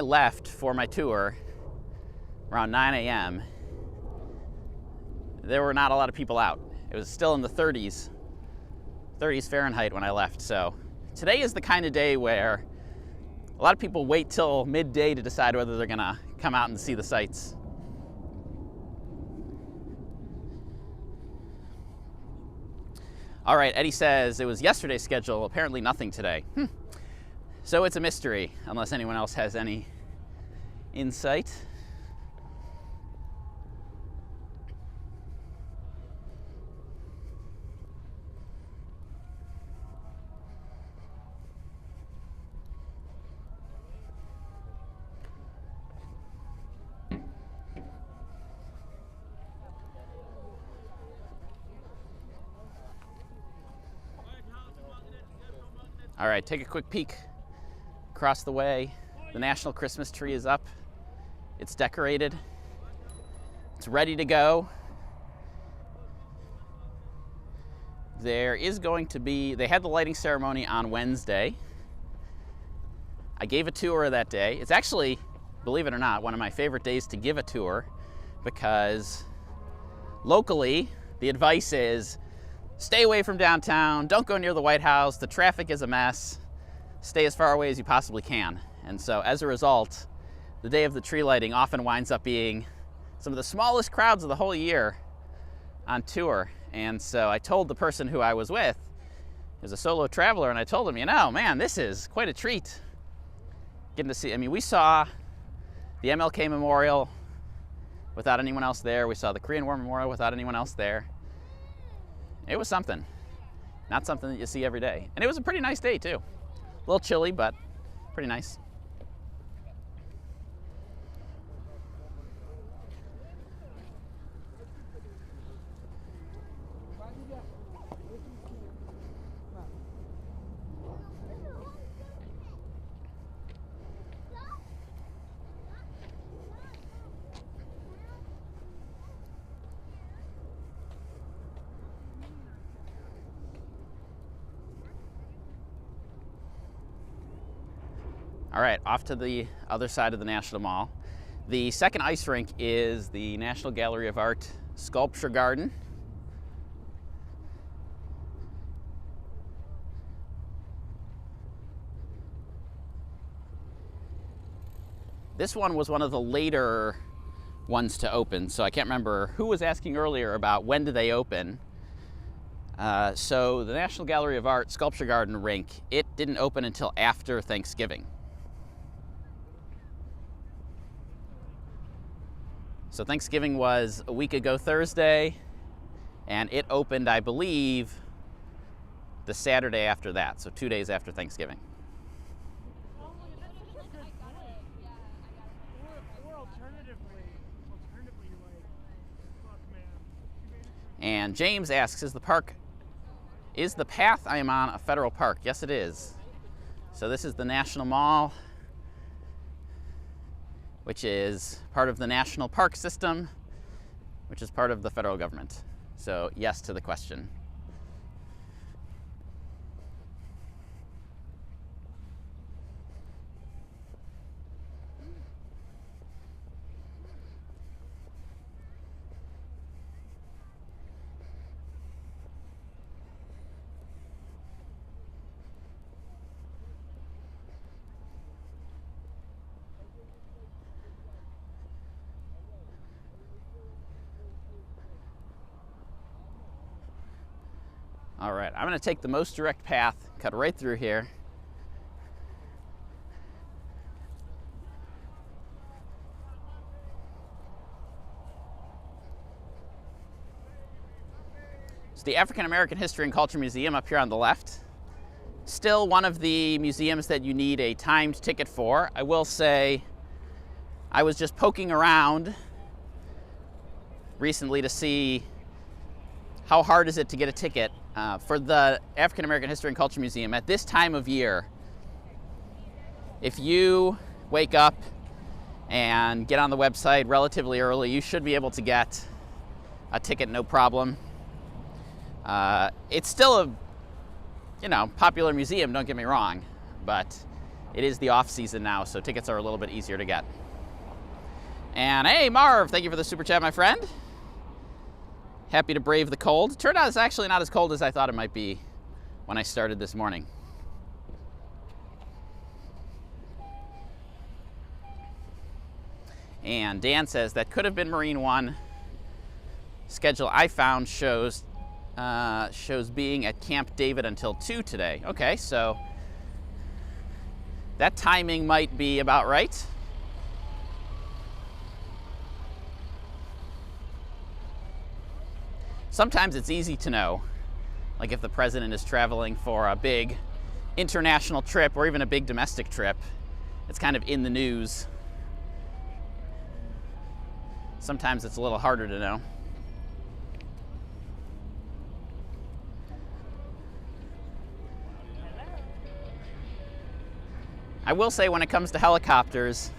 Speaker 1: left for my tour around 9 a.m., there were not a lot of people out. It was still in the 30s Fahrenheit when I left. So today is the kind of day where a lot of people wait till midday to decide whether they're gonna come out and see the sights. All right, Eddie says it was yesterday's schedule, apparently nothing today. So it's a mystery, unless anyone else has any insight. All right, take a quick peek across the way. The national Christmas tree is up. It's decorated. It's ready to go. There is going to be, they had the lighting ceremony on Wednesday. I gave a tour that day. It's actually, believe it or not, one of my favorite days to give a tour, because locally, the advice is stay away from downtown, don't go near the White House, the traffic is a mess, stay as far away as you possibly can. And so as a result, the day of the tree lighting often winds up being some of the smallest crowds of the whole year on tour. And so I told the person who I was with, he was a solo traveler, and I told him, you know, man, this is quite a treat. Getting to see, I mean, we saw the MLK Memorial without anyone else there. We saw the Korean War Memorial without anyone else there. It was something. Not something that you see every day. And it was a pretty nice day, too. A little chilly, but pretty nice. All right, off to the other side of the National Mall. The second ice rink is the National Gallery of Art Sculpture Garden. This one was one of the later ones to open, so I can't remember who was asking earlier about when do they open. So the National Gallery of Art Sculpture Garden rink, it didn't open until after Thanksgiving. So Thanksgiving was a week ago Thursday, and it opened, I believe, the Saturday after that, so 2 days after Thanksgiving. And James asks, is the path I am on a federal park? Yes, it is. So this is the National Mall, which is part of the National Park System, which is part of the federal government. So yes to the question. All right, I'm gonna take the most direct path, cut right through here. the African American History and Culture Museum up here on the left. Still one of the museums that you need a timed ticket for. I will say I was just poking around recently to see how hard is it to get a ticket for the African American History and Culture Museum at this time of year. If you wake up and get on the website relatively early, you should be able to get a ticket no problem. It's still a popular museum, don't get me wrong, but it is the off season now, so tickets are a little bit easier to get. And hey, Marv, thank you for the super chat, my friend. Happy to brave the cold. Turned out it's actually not as cold as I thought it might be when I started this morning. And Dan says that could have been Marine One. Schedule I found shows being at Camp David until 2 today. Okay, so that timing might be about right. Sometimes it's easy to know, like if the president is traveling for a big international trip or even a big domestic trip, it's kind of in the news. Sometimes it's a little harder to know. I will say when it comes to helicopters,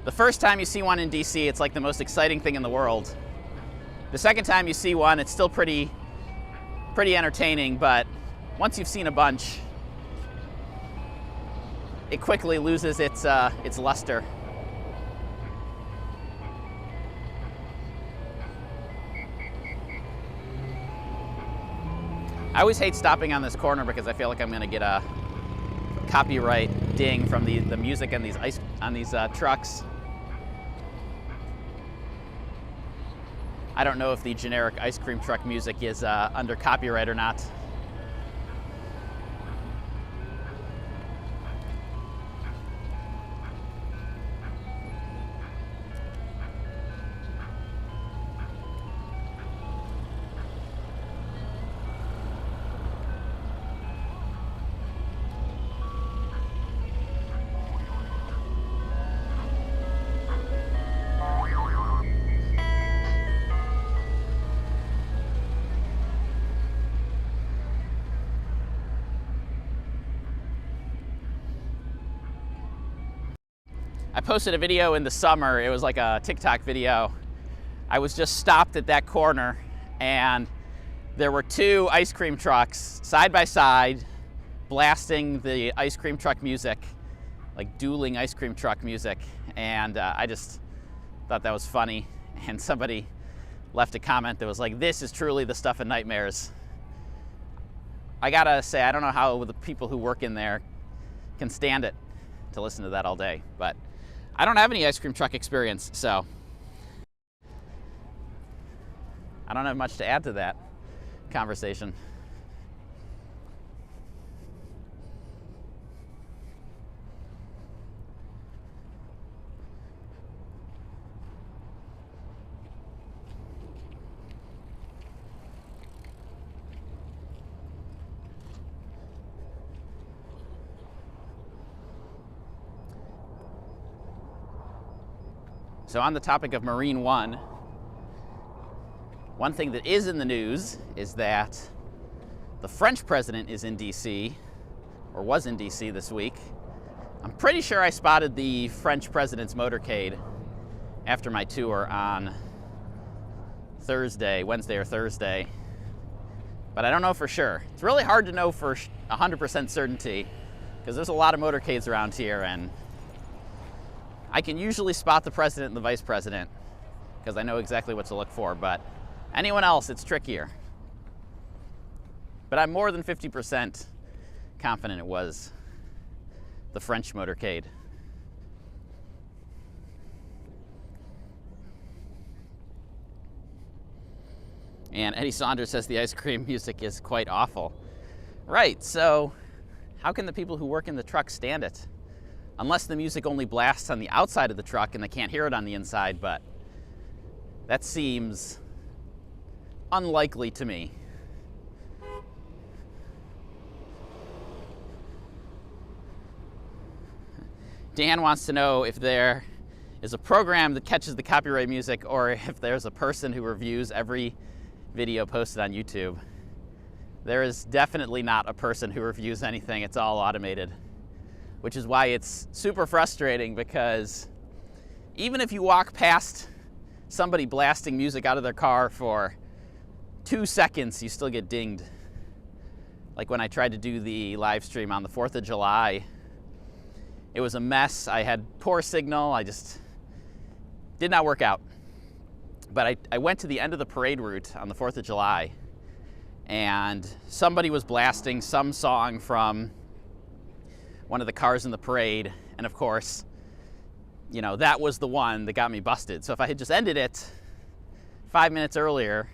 Speaker 1: the first time you see one in DC, it's like the most exciting thing in the world. The second time you see one, it's still pretty entertaining, but once you've seen a bunch, it quickly loses its luster. I always hate stopping on this corner because I feel like I'm going to get a copyright ding from the music on these trucks. I don't know if the generic ice cream truck music is under copyright or not. I posted a video in the summer. It was like a TikTok video. I was just stopped at that corner and there were 2 ice cream trucks side by side blasting the ice cream truck music, like dueling ice cream truck music. And I just thought that was funny. And somebody left a comment that was like, "This is truly the stuff of nightmares." I gotta say, I don't know how the people who work in there can stand it to listen to that all day, but I don't have any ice cream truck experience, so I don't have much to add to that conversation. So on the topic of Marine One, one thing that is in the news is that the French president is in DC, or was in DC this week. I'm pretty sure I spotted the French president's motorcade after my tour on Wednesday or Thursday, but I don't know for sure. It's really hard to know for 100% certainty because there's a lot of motorcades around here, and I can usually spot the president and the vice president because I know exactly what to look for, but anyone else, it's trickier. But I'm more than 50% confident it was the French motorcade. And Eddie Saunders says the ice cream music is quite awful. Right, so how can the people who work in the truck stand it? Unless the music only blasts on the outside of the truck and they can't hear it on the inside, but that seems unlikely to me. Dan wants to know if there is a program that catches the copyright music or if there's a person who reviews every video posted on YouTube. There is definitely not a person who reviews anything. It's all automated, which is why it's super frustrating, because even if you walk past somebody blasting music out of their car for 2 seconds, you still get dinged. Like when I tried to do the live stream on the 4th of July, it was a mess. I had poor signal. I just did not work out. But I went to the end of the parade route on the 4th of July, and somebody was blasting some song from one of the cars in the parade. And of course, you know, that was the one that got me busted. So if I had just ended it 5 minutes earlier,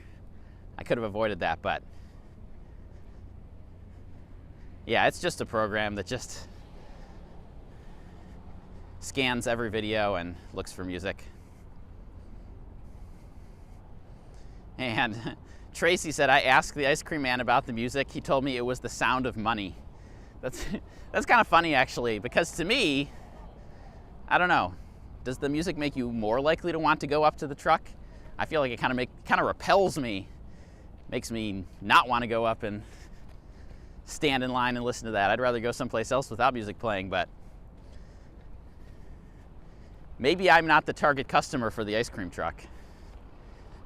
Speaker 1: I could have avoided that. But yeah, it's just a program that just scans every video and looks for music. And Tracy said, I asked the ice cream man about the music. He told me it was the sound of money. That's kind of funny, actually, because to me, I don't know, does the music make you more likely to want to go up to the truck? I feel like it kind of repels me, makes me not want to go up and stand in line and listen to that. I'd rather go someplace else without music playing, but maybe I'm not the target customer for the ice cream truck.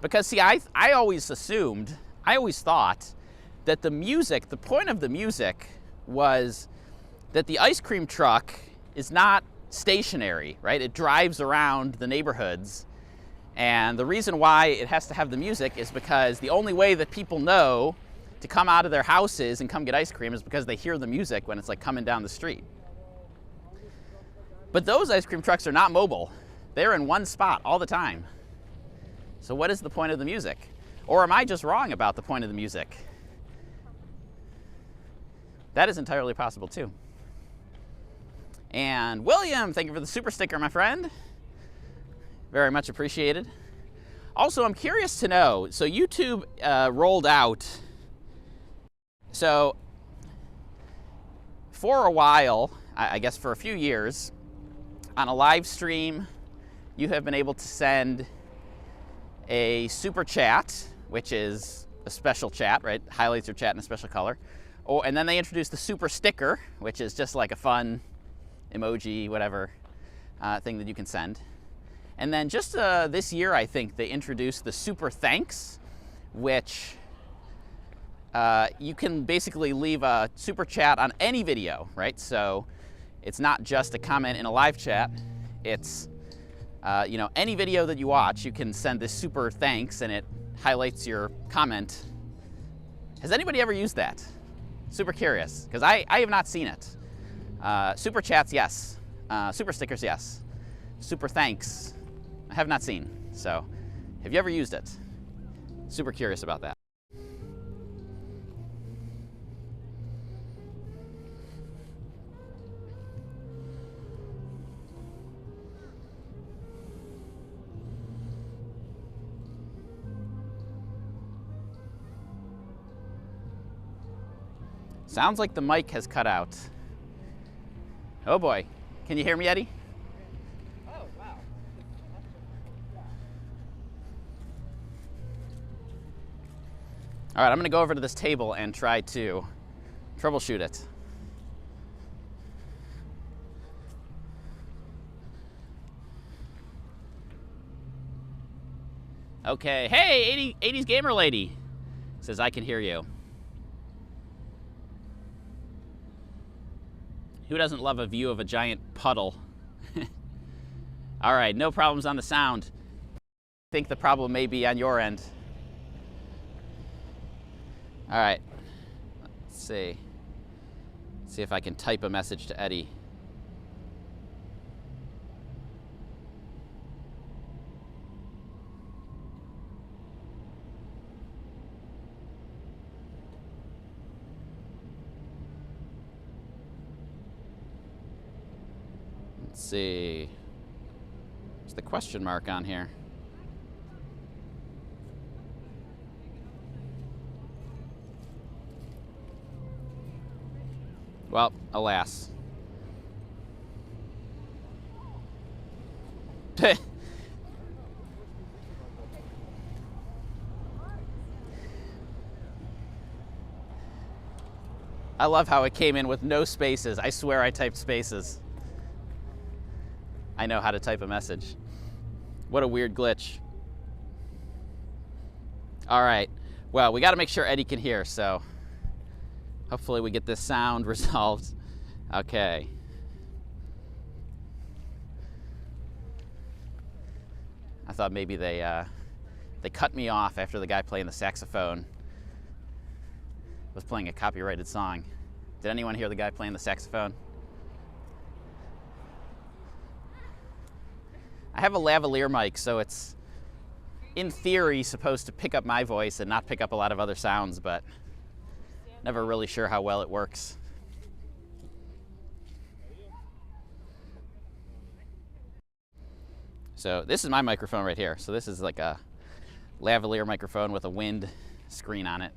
Speaker 1: Because see, I always thought that the music, the point of the music was that the ice cream truck is not stationary, right? It drives around the neighborhoods. And the reason why it has to have the music is because the only way that people know to come out of their houses and come get ice cream is because they hear the music when it's like coming down the street. But those ice cream trucks are not mobile. They're in one spot all the time. So what is the point of the music? Or am I just wrong about the point of the music? That is entirely possible too. And William, thank you for the super sticker, my friend. Very much appreciated. Also, I'm curious to know, so YouTube rolled out, so for a while, I guess for a few years, on a live stream, you have been able to send a super chat, which is a special chat, right? Highlights your chat in a special color. And then they introduced the super sticker, which is just like a fun emoji, whatever, thing that you can send. And then just this year, I think, they introduced the super thanks, which you can basically leave a super chat on any video, right? So it's not just a comment in a live chat. It's you know, any video that you watch, you can send this super thanks and it highlights your comment. Has anybody ever used that? Super curious, because I have not seen it. Super chats, yes. Super stickers, yes. Super thanks, I have not seen. So, have you ever used it? Super curious about that. Sounds like the mic has cut out. Oh boy. Can you hear me, Eddie?
Speaker 2: Oh, wow.
Speaker 1: All right, I'm going to go over to this table and try to troubleshoot it. Okay. Hey, 80s gamer lady says I can hear you. Who doesn't love a view of a giant puddle? All right, no problems on the sound. I think the problem may be on your end. All right, let's see. Let's see if I can type a message to Eddie. Let's see. What's the question mark on here? Well, alas. I love how it came in with no spaces. I swear I typed spaces. I know how to type a message. What a weird glitch. All right, well, we got to make sure Eddie can hear, so hopefully we get this sound resolved. Okay. I thought maybe they cut me off after the guy playing the saxophone was playing a copyrighted song. Did anyone hear the guy playing the saxophone? I have a lavalier mic, so it's in theory supposed to pick up my voice and not pick up a lot of other sounds, but never really sure how well it works. So this is my microphone right here. So this is like a lavalier microphone with a wind screen on it.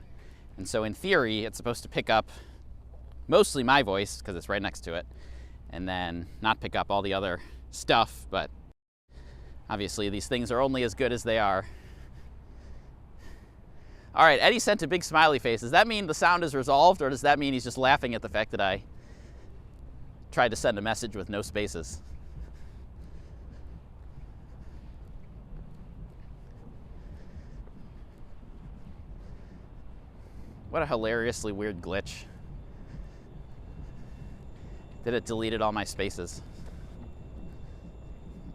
Speaker 1: And so in theory, it's supposed to pick up mostly my voice because it's right next to it, and then not pick up all the other stuff, but obviously these things are only as good as they are. All right, Eddie sent a big smiley face. Does that mean the sound is resolved, or does that mean he's just laughing at the fact that I tried to send a message with no spaces? What a hilariously weird glitch. That it deleted all my spaces.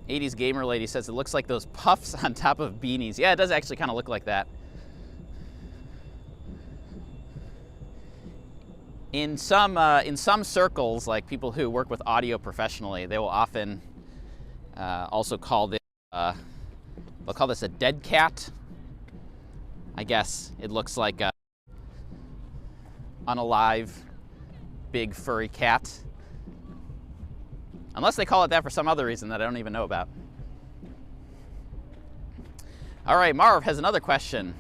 Speaker 1: 80s Gamer Lady says it looks like those puffs on top of beanies. Yeah, it does actually kind of look like that. In some circles, like people who work with audio professionally, they will often also call this, they'll call this a dead cat. I guess it looks like a unalive, big furry cat. Unless they call it that for some other reason that I don't even know about. All right, Marv has another question.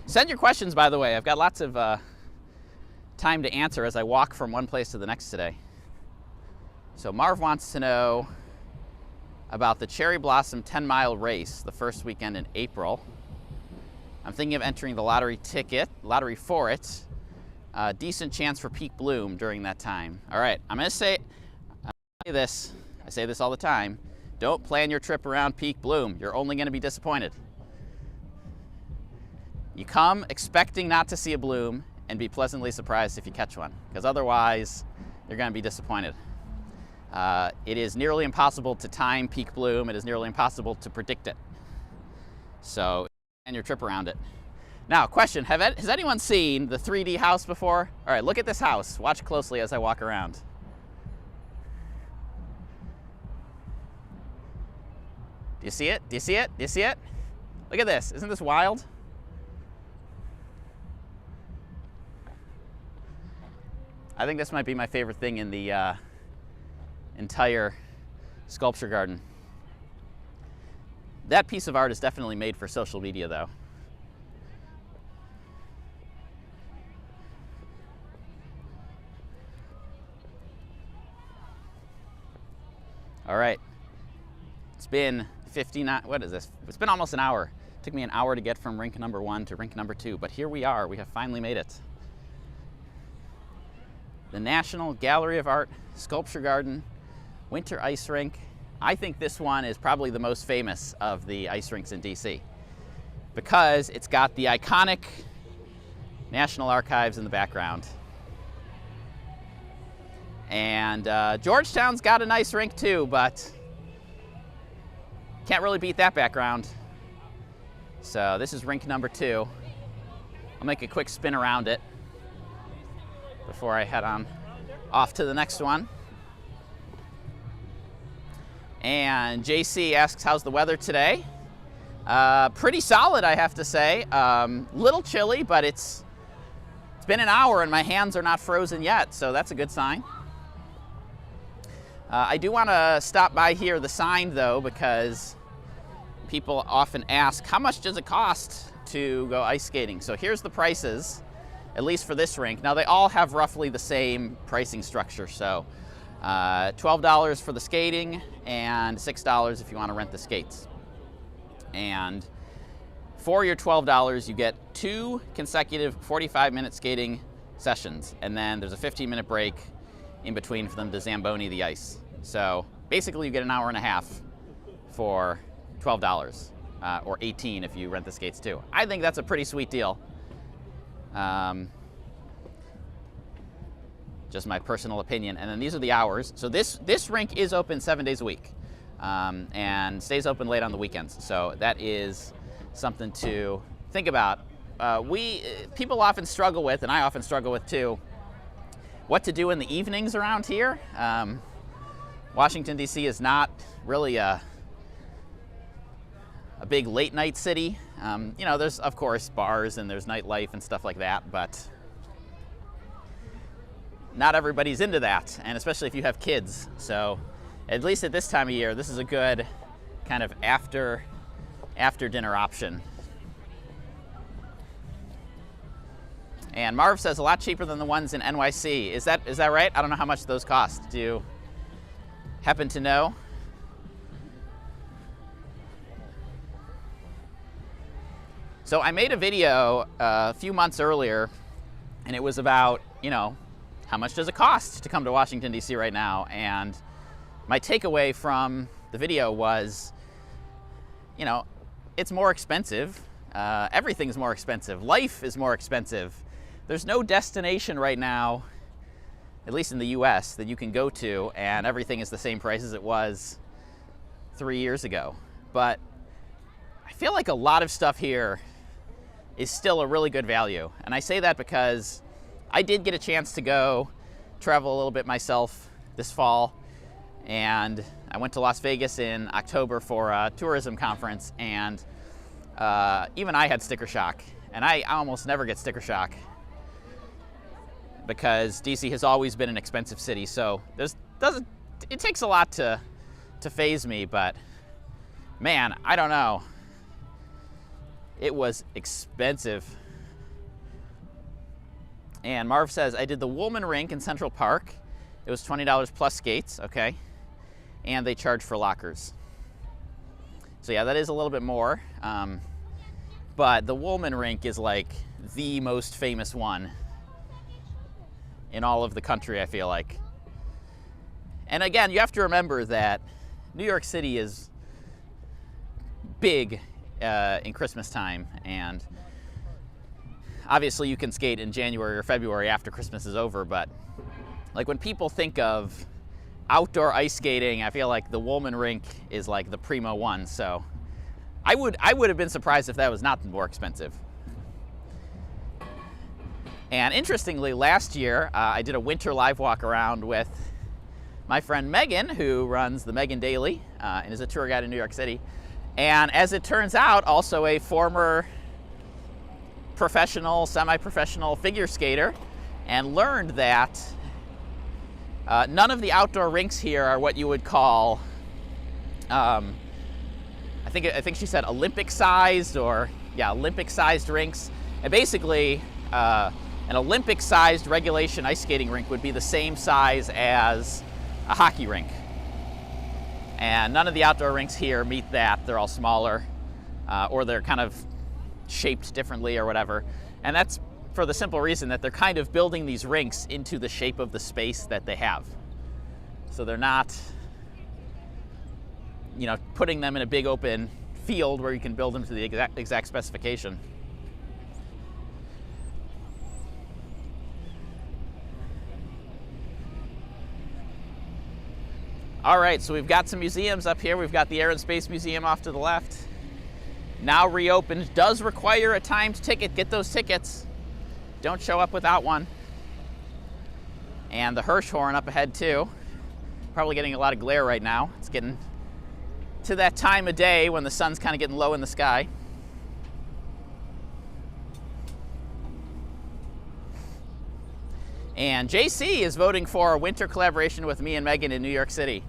Speaker 1: Send your questions, by the way. I've got lots of time to answer as I walk from one place to the next today. So Marv wants to know about the Cherry Blossom 10-mile race, the first weekend in April. I'm thinking of entering the lottery for it. Decent chance for peak bloom during that time. All right, I'm going to say this. I say this all the time. Don't plan your trip around peak bloom. You're only going to be disappointed. You come expecting not to see a bloom and be pleasantly surprised if you catch one, because otherwise you're going to be disappointed. It is nearly impossible to time peak bloom. It is nearly impossible to predict it. So plan your trip around it. Now, question, has anyone seen the 3D house before? All right, look at this house. Watch closely as I walk around. Do you see it? Do you see it? Do you see it? Look at this. Isn't this wild? I think this might be my favorite thing in the entire sculpture garden. That piece of art is definitely made for social media, though. All right, it's been 59, what is this? It's been almost an hour. It took me an hour to get from rink number 1 to rink number 2, but here we are, we have finally made it. The National Gallery of Art Sculpture Garden Winter Ice Rink. I think this one is probably the most famous of the ice rinks in DC because it's got the iconic National Archives in the background. And Georgetown's got a nice rink too, but can't really beat that background. So this is rink number 2. I'll make a quick spin around it before I head on off to the next one. And JC asks, how's the weather today? Pretty solid, I have to say. Little chilly, but it's been an hour and my hands are not frozen yet, so that's a good sign. I do want to stop by here, the sign though, because people often ask, how much does it cost to go ice skating? So here's the prices, at least for this rink. Now they all have roughly the same pricing structure, so $12 for the skating and $6 if you want to rent the skates. And for your $12, you get 2 consecutive 45-minute skating sessions, and then there's a 15-minute break in between for them to Zamboni the ice. So basically you get an hour and a half for $12, or $18 if you rent the skates too. I think that's a pretty sweet deal. Just my personal opinion. And then these are the hours. So this rink is open 7 days a week, and stays open late on the weekends. So that is something to think about. People often struggle with, and I often struggle with too, what to do in the evenings around here. Washington, D.C. is not really a big late night city. You know, there's of course bars and there's nightlife and stuff like that, but not everybody's into that, and especially if you have kids. So at least at this time of year, this is a good kind of after dinner option. And Marv says a lot cheaper than the ones in NYC. Is that right? I don't know how much those cost. Do you happen to know? So I made a video a few months earlier, and it was about, you know, how much does it cost to come to Washington, D.C. right now? And my takeaway from the video was, you know, it's more expensive. Everything's more expensive. Life is more expensive. There's no destination right now, at least in the U.S., that you can go to and everything is the same price as it was 3 years ago. But I feel like a lot of stuff here is still a really good value. And I say that because I did get a chance to go travel a little bit myself this fall, and I went to Las Vegas in October for a tourism conference, and even I had sticker shock, and I almost never get sticker shock because DC has always been an expensive city. So it takes a lot to faze me, but man, I don't know. It was expensive. And Marv says, I did the Woolman Rink in Central Park. It was $20 plus skates, okay? And they charge for lockers. So yeah, that is a little bit more. But the Woolman Rink is like the most famous one in all of the country, I feel like. And again, you have to remember that New York City is big in Christmas time, and obviously you can skate in January or February after Christmas is over, but like when people think of outdoor ice skating, I feel like the Woolman Rink is like the primo one. So I would have been surprised if that was not more expensive. And interestingly, last year I did a winter live walk around with my friend Megan, who runs the Megan Daily and is a tour guide in New York City. And as it turns out, also a former professional, semi-professional figure skater, and learned that none of the outdoor rinks here are what you would call, I think she said Olympic-sized, or yeah, Olympic-sized rinks. And basically, an Olympic-sized regulation ice skating rink would be the same size as a hockey rink. And none of the outdoor rinks here meet that. They're all smaller, or they're kind of shaped differently or whatever. And that's for the simple reason that they're kind of building these rinks into the shape of the space that they have. So they're not, you know, putting them in a big open field where you can build them to the exact specification. All right, so we've got some museums up here. We've got the Air and Space Museum off to the left. Now reopened, does require a timed ticket. Get those tickets. Don't show up without one. And the Hirschhorn up ahead too. Probably getting a lot of glare right now. It's getting to that time of day when the sun's kind of getting low in the sky. And JC is voting for a winter collaboration with me and Megan in New York City.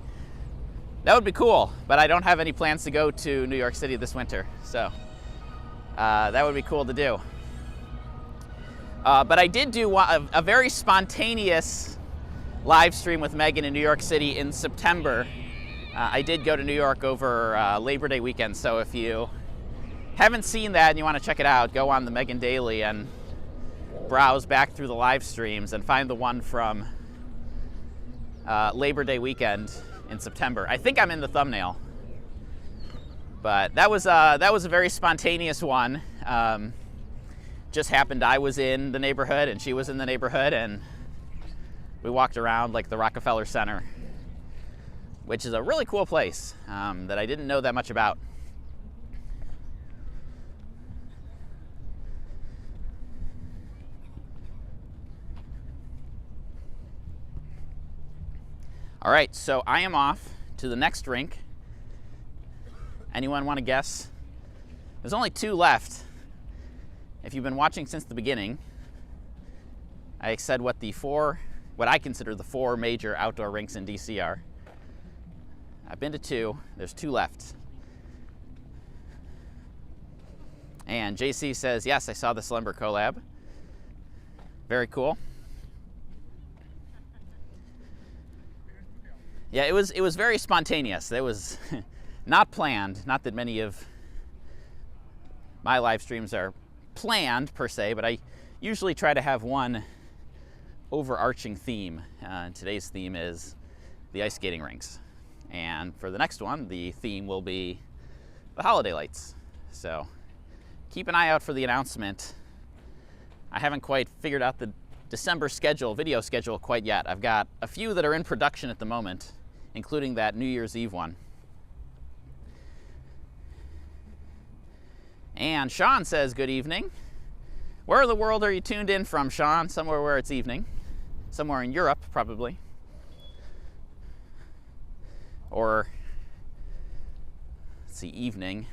Speaker 1: That would be cool, but I don't have any plans to go to New York City this winter, so that would be cool to do. But I did do a very spontaneous live stream with Megan in New York City in September. I did go to New York over Labor Day weekend, so if you haven't seen that and you want to check it out, go on the Megan Daily and browse back through the live streams and find the one from Labor Day weekend in September. I think I'm in the thumbnail, but that was a very spontaneous one. Just happened I was in the neighborhood and she was in the neighborhood, and we walked around like the Rockefeller Center, which is a really cool place that I didn't know that much about. All right, so I am off to the next rink. Anyone want to guess? There's only 2 left. If you've been watching since the beginning, I said what I consider the 4 major outdoor rinks in DC are. I've been to 2. There's 2 left. And JC says, yes, I saw the Slumber collab. Very cool. Yeah, it was very spontaneous. It was not planned. Not that many of my live streams are planned per se, but I usually try to have one overarching theme. Today's theme is the ice skating rinks. And for the next one, the theme will be the holiday lights. So keep an eye out for the announcement. I haven't quite figured out the December video schedule quite yet. I've got a few that are in production at the moment, including that New Year's Eve one. And Sean says, good evening. Where in the world are you tuned in from, Sean? Somewhere where it's evening. Somewhere in Europe, probably. Or, let's see, evening.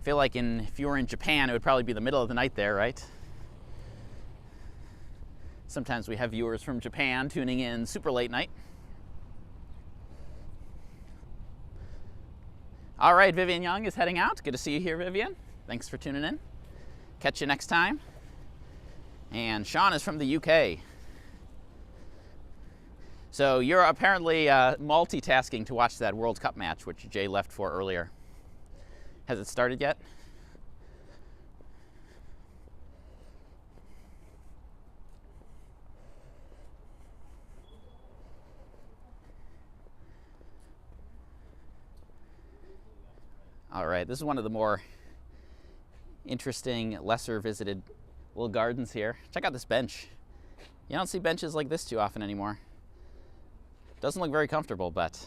Speaker 1: I feel like if you were in Japan, it would probably be the middle of the night there, right? Sometimes we have viewers from Japan tuning in super late night. All right, Vivian Young is heading out. Good to see you here, Vivian. Thanks for tuning in. Catch you next time. And Sean is from the UK. So you're apparently multitasking to watch that World Cup match, which Jay left for earlier. Has it started yet? All right, this is one of the more interesting, lesser visited little gardens here. Check out this bench. You don't see benches like this too often anymore. Doesn't look very comfortable, but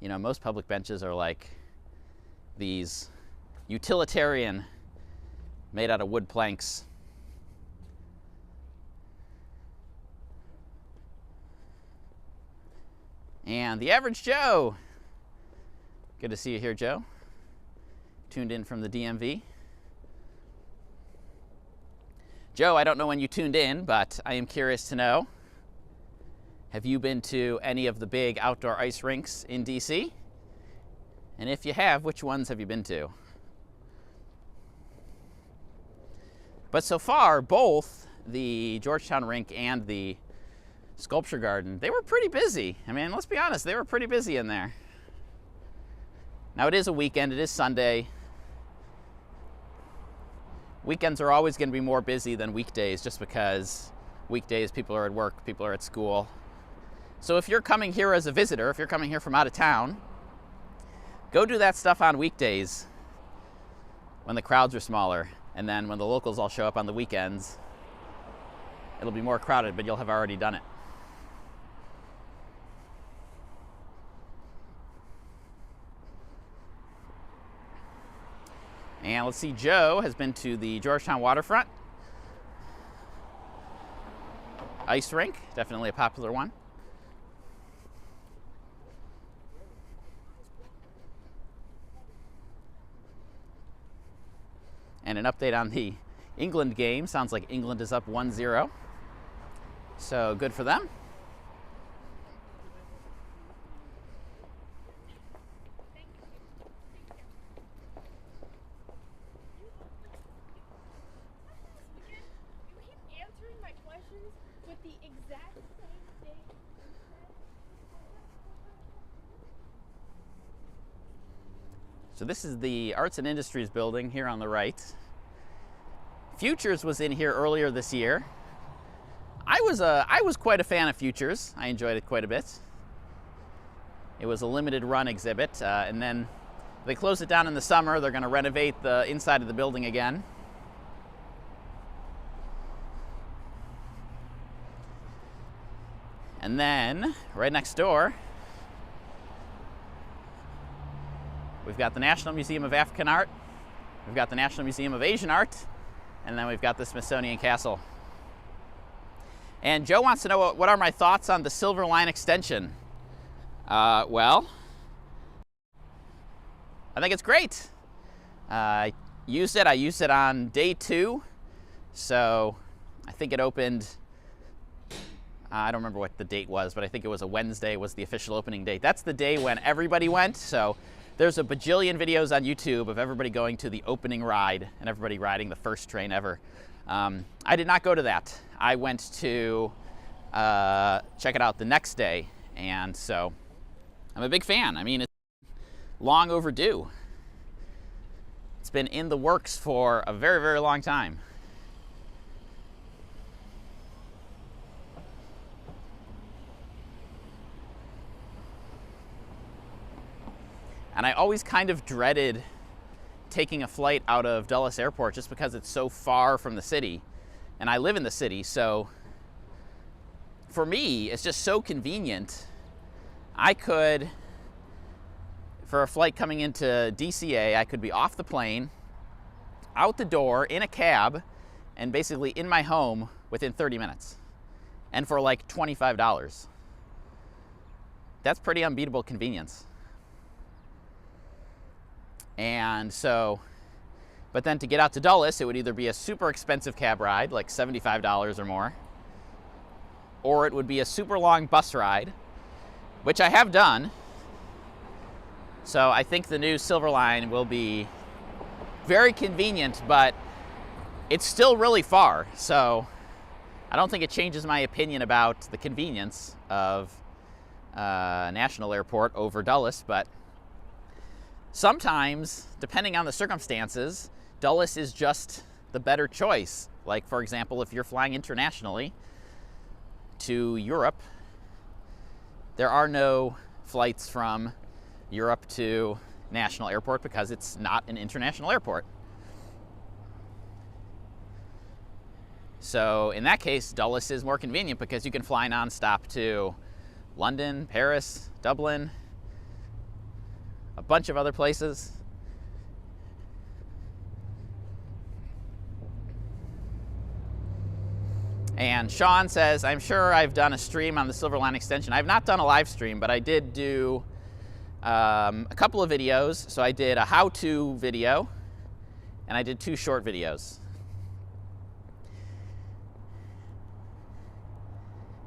Speaker 1: you know, most public benches are like these utilitarian, made out of wood planks. And the average Joe. Good to see you here, Joe. Tuned in from the DMV. Joe, I don't know when you tuned in, but I am curious to know, have you been to any of the big outdoor ice rinks in DC? And if you have, which ones have you been to? But so far, both the Georgetown rink and the Sculpture Garden, they were pretty busy. I mean, let's be honest, they were pretty busy in there. Now, it is a weekend, it is Sunday. Weekends are always going to be more busy than weekdays, just because weekdays people are at work, people are at school. So if you're coming here as a visitor, if you're coming here from out of town, go do that stuff on weekdays when the crowds are smaller, and then when the locals all show up on the weekends, it'll be more crowded, but you'll have already done it. And let's see, Joe has been to the Georgetown waterfront ice rink, definitely a popular one. And an update on the England game. Sounds like England is up 1-0. So good for them.
Speaker 2: You keep answering my questions
Speaker 1: So this is the Arts and Industries building here on the right. Futures was in here earlier this year. I was quite a fan of Futures. I enjoyed it quite a bit. It was a limited run exhibit, and then they closed it down in the summer. They're going to renovate the inside of the building again. And then, right next door, we've got the National Museum of African Art, we've got the National Museum of Asian Art, and then we've got the Smithsonian Castle. And Joe wants to know what are my thoughts on the Silver Line extension. Well, I think it's great. I used it on day 2, so I think it opened, I don't remember what the date was, but I think it was a Wednesday was the official opening date. That's the day when everybody went, so there's a bajillion videos on YouTube of everybody going to the opening ride and everybody riding the first train ever. I did not go to that. I went to check it out the next day, and so I'm a big fan. I mean, it's long overdue. It's been in the works for a very, very long time. And I always kind of dreaded taking a flight out of Dulles Airport just because it's so far from the city. And I live in the city, so for me, it's just so convenient. I could, for a flight coming into DCA, I could be off the plane, out the door, in a cab, and basically in my home within 30 minutes. And for like $25. That's pretty unbeatable convenience. And so, but then to get out to Dulles, it would either be a super expensive cab ride, like $75 or more, or it would be a super long bus ride, which I have done. So I think the new Silver Line will be very convenient, but it's still really far. So I don't think it changes my opinion about the convenience of National Airport over Dulles, but sometimes, depending on the circumstances, Dulles is just the better choice. Like, for example, if you're flying internationally to Europe, there are no flights from Europe to National Airport because it's not an international airport. So in that case, Dulles is more convenient because you can fly nonstop to London, Paris, Dublin, a bunch of other places. And Sean says, I'm sure I've done a stream on the Silver Line extension. I've not done a live stream, but I did do a couple of videos. So I did a how-to video, and I did 2 short videos.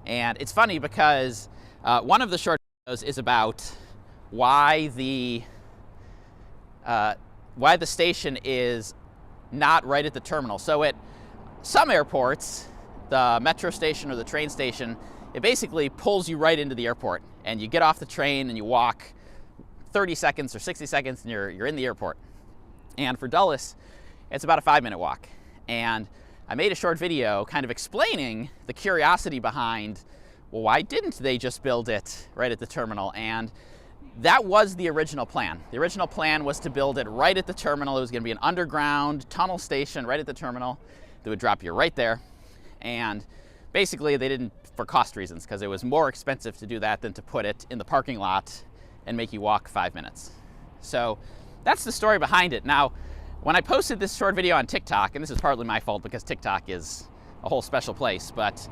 Speaker 1: And it's funny because one of the short videos is about why the station is not right at the terminal. So at some airports, the metro station or the train station, it basically pulls you right into the airport, and you get off the train and you walk 30 seconds or 60 seconds and you're in the airport. And for Dulles, it's about a 5-minute walk. And I made a short video kind of explaining the curiosity behind, well, why didn't they just build it right at the terminal? And that was the original plan. The original plan was to build it right at the terminal. It was going to be an underground tunnel station right at the terminal that would drop you right there. And basically they didn't, for cost reasons, because it was more expensive to do that than to put it in the parking lot and make you walk 5 minutes. So that's the story behind it. Now, when I posted this short video on TikTok, and this is partly my fault because TikTok is a whole special place, but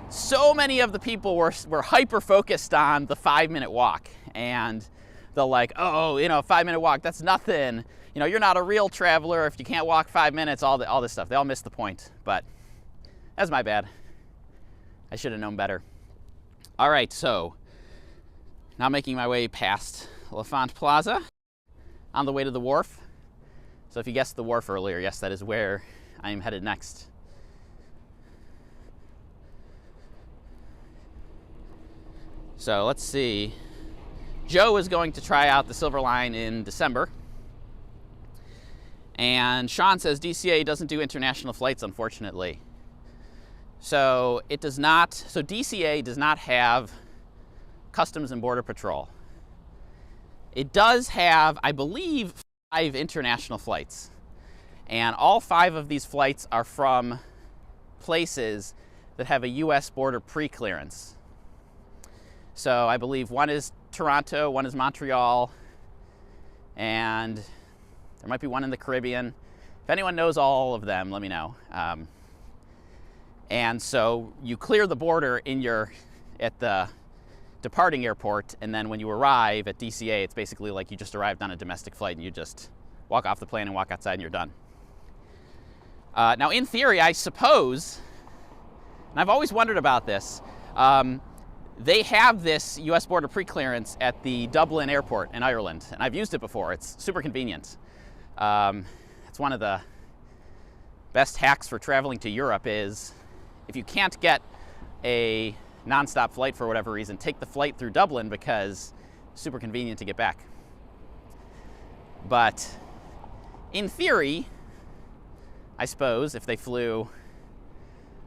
Speaker 1: so many of the people were hyper-focused on the 5-minute walk. And they're like, oh, you know, a 5-minute walk, that's nothing. You know, you're not a real traveler if you can't walk 5 minutes, all this stuff. They all missed the point, but that's my bad. I should have known better. All right, so now making my way past L'Enfant Plaza on the way to the wharf. So if you guessed the wharf earlier, yes, that is where I am headed next. So let's see. Joe is going to try out the Silver Line in December. And Sean says DCA doesn't do international flights, unfortunately. So it does not, so DCA does not have Customs and Border Patrol. It does have, I believe, 5 international flights. And all 5 of these flights are from places that have a US border pre-clearance. So I believe one is Toronto, one is Montreal, and there might be one in the Caribbean. If anyone knows all of them, let me know. And so you clear the border at the departing airport, and then when you arrive at DCA, it's basically like you just arrived on a domestic flight and you just walk off the plane and walk outside and you're done. Now, in theory, I suppose, and I've always wondered about this, they have this US border pre-clearance at the Dublin airport in Ireland, and I've used it before. It's super convenient. It's one of the best hacks for traveling to Europe is if you can't get a nonstop flight for whatever reason, take the flight through Dublin because it's super convenient to get back. But in theory, I suppose if they flew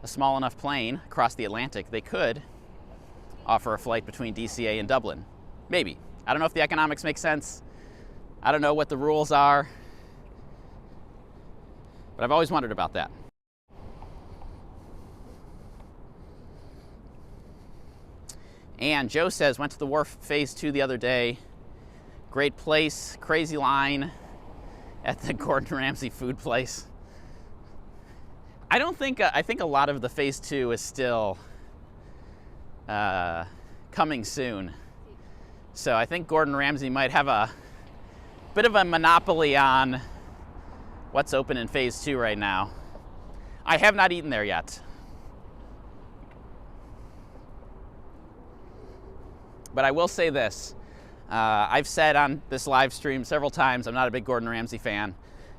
Speaker 1: a small enough plane across the Atlantic, they could offer a flight between DCA and Dublin. Maybe. I don't know if the economics make sense. I don't know what the rules are. But I've always wondered about that. And Joe says, went to the wharf phase 2 the other day. Great place, crazy line at the Gordon Ramsay food place. I think a lot of the phase 2 is still coming soon. So I think Gordon Ramsay might have a bit of a monopoly on what's open in phase 2 right now. I have not eaten there yet. But I will say this. I've said on this live stream several times, I'm not a big Gordon Ramsay fan.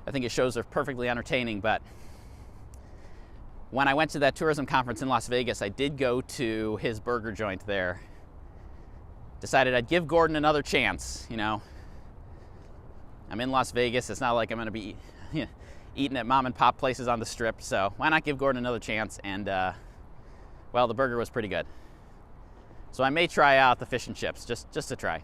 Speaker 1: I think his shows are perfectly entertaining, but when I went to that tourism conference in Las Vegas, I did go to his burger joint there. Decided I'd give Gordon another chance, you know. I'm in Las Vegas. It's not like I'm going to be eating at mom and pop places on the strip, so why not give Gordon another chance? And, well, the burger was pretty good. So I may try out the fish and chips, just to try.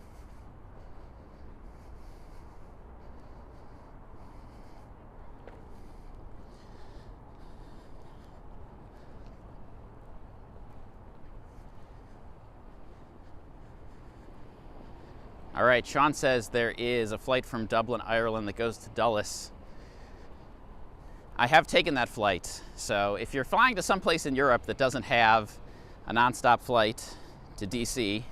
Speaker 1: All right, Sean says there is a flight from Dublin, Ireland that goes to Dulles. I have taken that flight. So if you're flying to some place in Europe that doesn't have a nonstop flight to DC,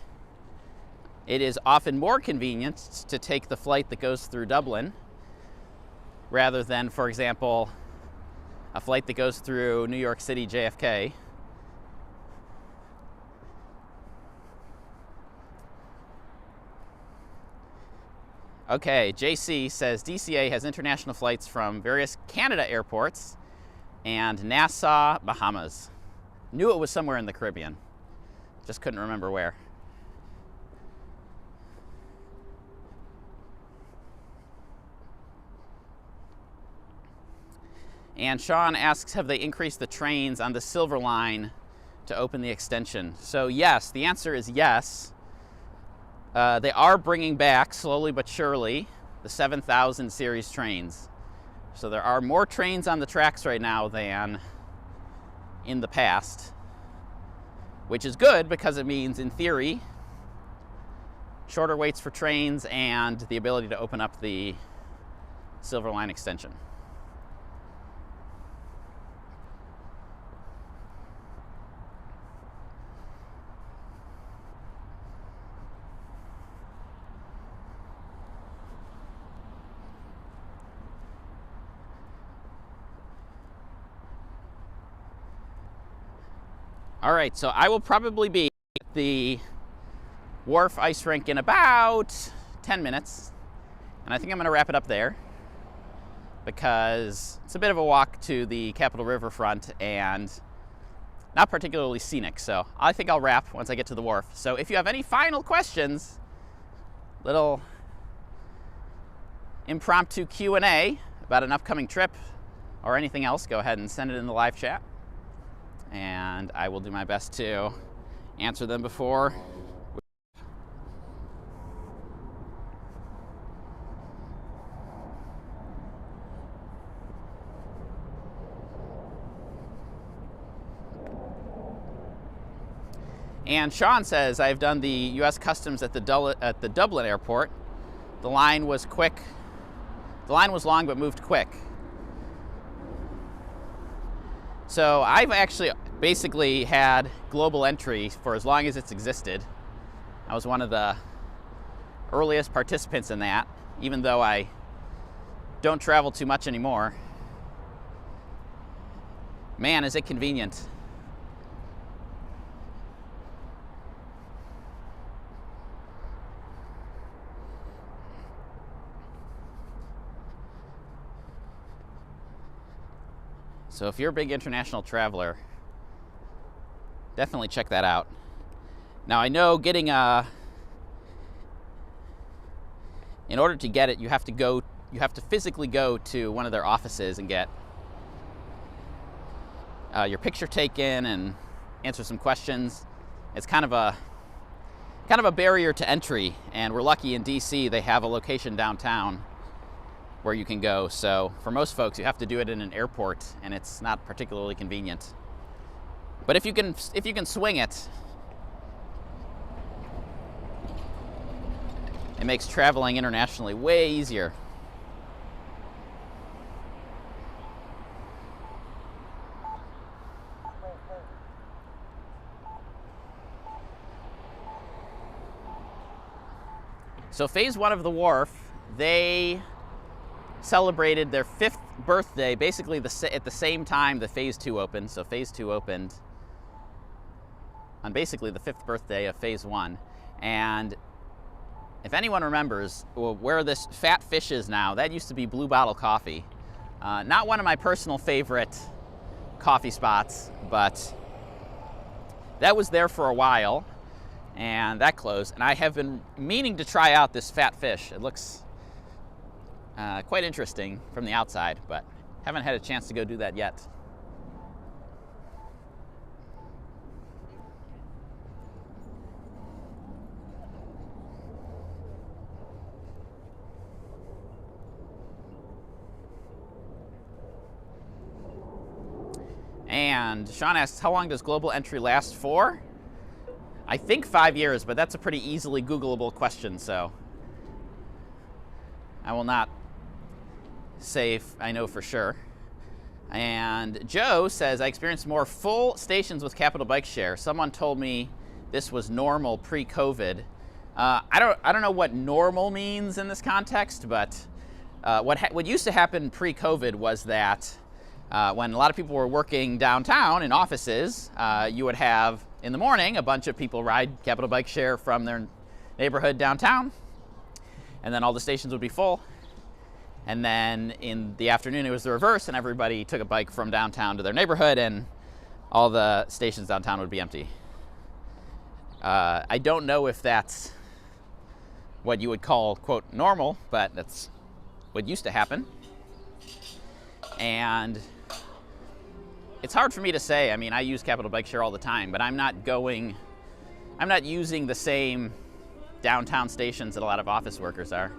Speaker 1: it is often more convenient to take the flight that goes through Dublin rather than, for example, a flight that goes through New York City, JFK. Okay, JC says DCA has international flights from various Canada airports and Nassau, Bahamas. Knew it was somewhere in the Caribbean. Just couldn't remember where. And Sean asks, have they increased the trains on the Silver Line to open the extension? So yes, the answer is yes. They are bringing back, slowly but surely, the 7000 series trains. So there are more trains on the tracks right now than in the past, which is good because it means, in theory, shorter waits for trains and the ability to open up the Silver Line extension. All right, so I will probably be at the Wharf Ice Rink in about 10 minutes. And I think I'm going to wrap it up there because it's a bit of a walk to the Capitol Riverfront and not particularly scenic. So I think I'll wrap once I get to the wharf. So if you have any final questions, little impromptu Q&A, about an upcoming trip or anything else, go ahead and send it in the live chat, and I will do my best to answer them before. And Sean says, I've done the U.S. Customs at the Dublin airport. The line was quick. The line was long, but moved quick. So I've actually basically had global entry for as long as it's existed. I was one of the earliest participants in that, even though I don't travel too much anymore. Man, is it convenient. So if you're a big international traveler, definitely check that out. Now I know getting in order to get it, you have to physically go to one of their offices and get your picture taken and answer some questions. It's kind of a barrier to entry, and we're lucky in DC they have a location downtown where you can go. So for most folks, you have to do it in an airport, and it's not particularly convenient. But if you can swing it, it makes traveling internationally way easier. So phase 1 of the wharf, they celebrated their 5th birthday basically at the same time that phase 2 opened. So phase 2 opened on basically the 5th birthday of phase 1. And if anyone remembers where this Fat Fish is now, that used to be Blue Bottle Coffee. Not one of my personal favorite coffee spots, but that was there for a while, and that closed. And I have been meaning to try out this Fat Fish. It looks quite interesting from the outside, but haven't had a chance to go do that yet. And Sean asks, how long does global entry last for? I think 5 years, but that's a pretty easily Googleable question, so I will not say if I know for sure. And Joe says, I experienced more full stations with Capital Bike Share. Someone told me this was normal pre-COVID. I don't know what normal means in this context, but what used to happen pre-COVID was that when a lot of people were working downtown in offices, you would have in the morning a bunch of people ride Capital Bike Share from their neighborhood downtown, and then all the stations would be full. And then in the afternoon it was the reverse, and everybody took a bike from downtown to their neighborhood, and all the stations downtown would be empty. I don't know if that's what you would call, quote, normal, but that's what used to happen. And it's hard for me to say. I mean, I use Capital Bike Share all the time, but I'm not using the same downtown stations that a lot of office workers are.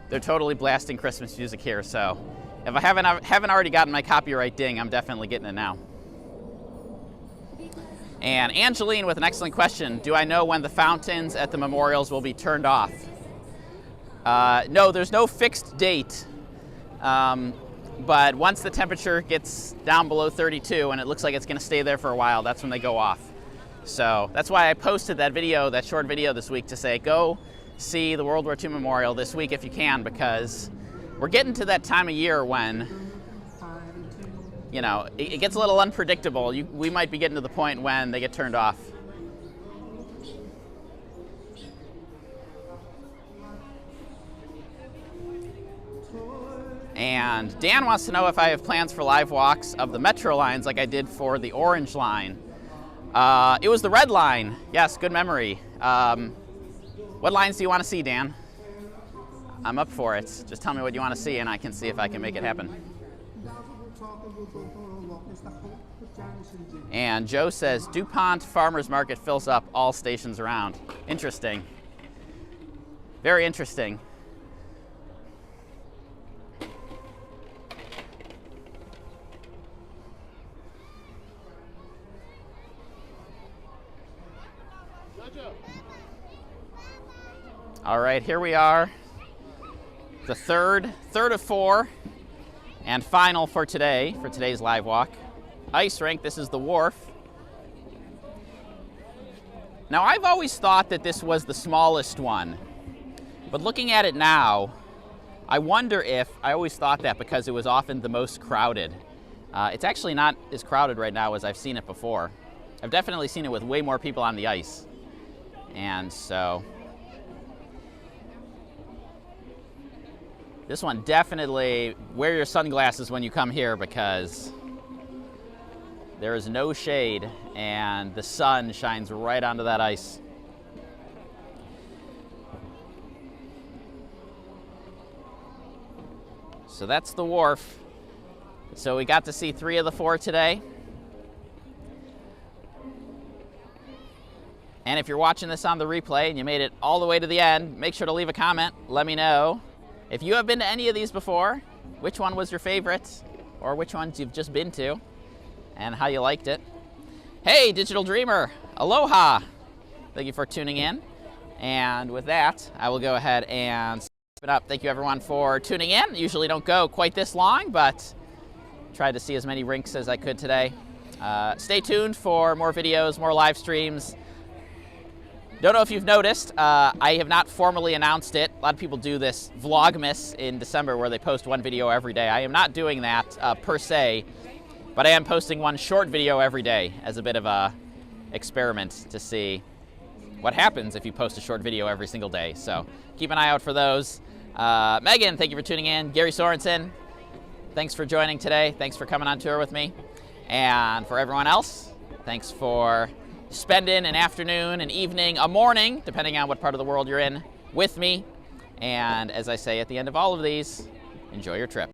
Speaker 1: They're totally blasting Christmas music here, so if I haven't already gotten my copyright ding, I'm definitely getting it now. And Angeline with an excellent question. Do I know when the fountains at the memorials will be turned off? No, there's no fixed date, but once the temperature gets down below 32 and it looks like it's going to stay there for a while, that's when they go off. So that's why I posted that video, that short video this week, to say go see the World War II Memorial this week if you can, because we're getting to that time of year when, you know, it gets a little unpredictable. We might be getting to the point when they get turned off. And Dan wants to know if I have plans for live walks of the metro lines like I did for the orange line. It was the red line. Yes, good memory. What lines do you want to see, Dan? I'm up for it. Just tell me what you want to see and I can see if I can make it happen. And Joe says, DuPont Farmers Market fills up all stations around. Interesting. Very interesting. All right, here we are. The third of 4, and final for today, for today's live walk. Ice rink, this is the wharf. Now, I've always thought that this was the smallest one, but looking at it now, I wonder if, I always thought that because it was often the most crowded. It's actually not as crowded right now as I've seen it before. I've definitely seen it with way more people on the ice. And so, this one definitely, wear your sunglasses when you come here because there is no shade and the sun shines right onto that ice. So that's the wharf. So we got to see 3 of the 4 today. And if you're watching this on the replay and you made it all the way to the end, make sure to leave a comment. Let me know if you have been to any of these before, which one was your favorite, or which ones you've just been to, and how you liked it. Hey, Digital Dreamer, aloha. Thank you for tuning in. And with that, I will go ahead and wrap it up. Thank you everyone for tuning in. Usually don't go quite this long, but tried to see as many rinks as I could today. Stay tuned for more videos, more live streams. Don't know if you've noticed, I have not formally announced it. A lot of people do this Vlogmas in December where they post 1 video every day. I am not doing that per se, but I am posting 1 short video every day as a bit of a experiment to see what happens if you post a short video every single day. So keep an eye out for those. Megan, thank you for tuning in. Gary Sorensen, thanks for joining today. Thanks for coming on tour with me. And for everyone else, thanks for spending an afternoon, an evening, a morning, depending on what part of the world you're in, with me. And as I say at the end of all of these, enjoy your trip.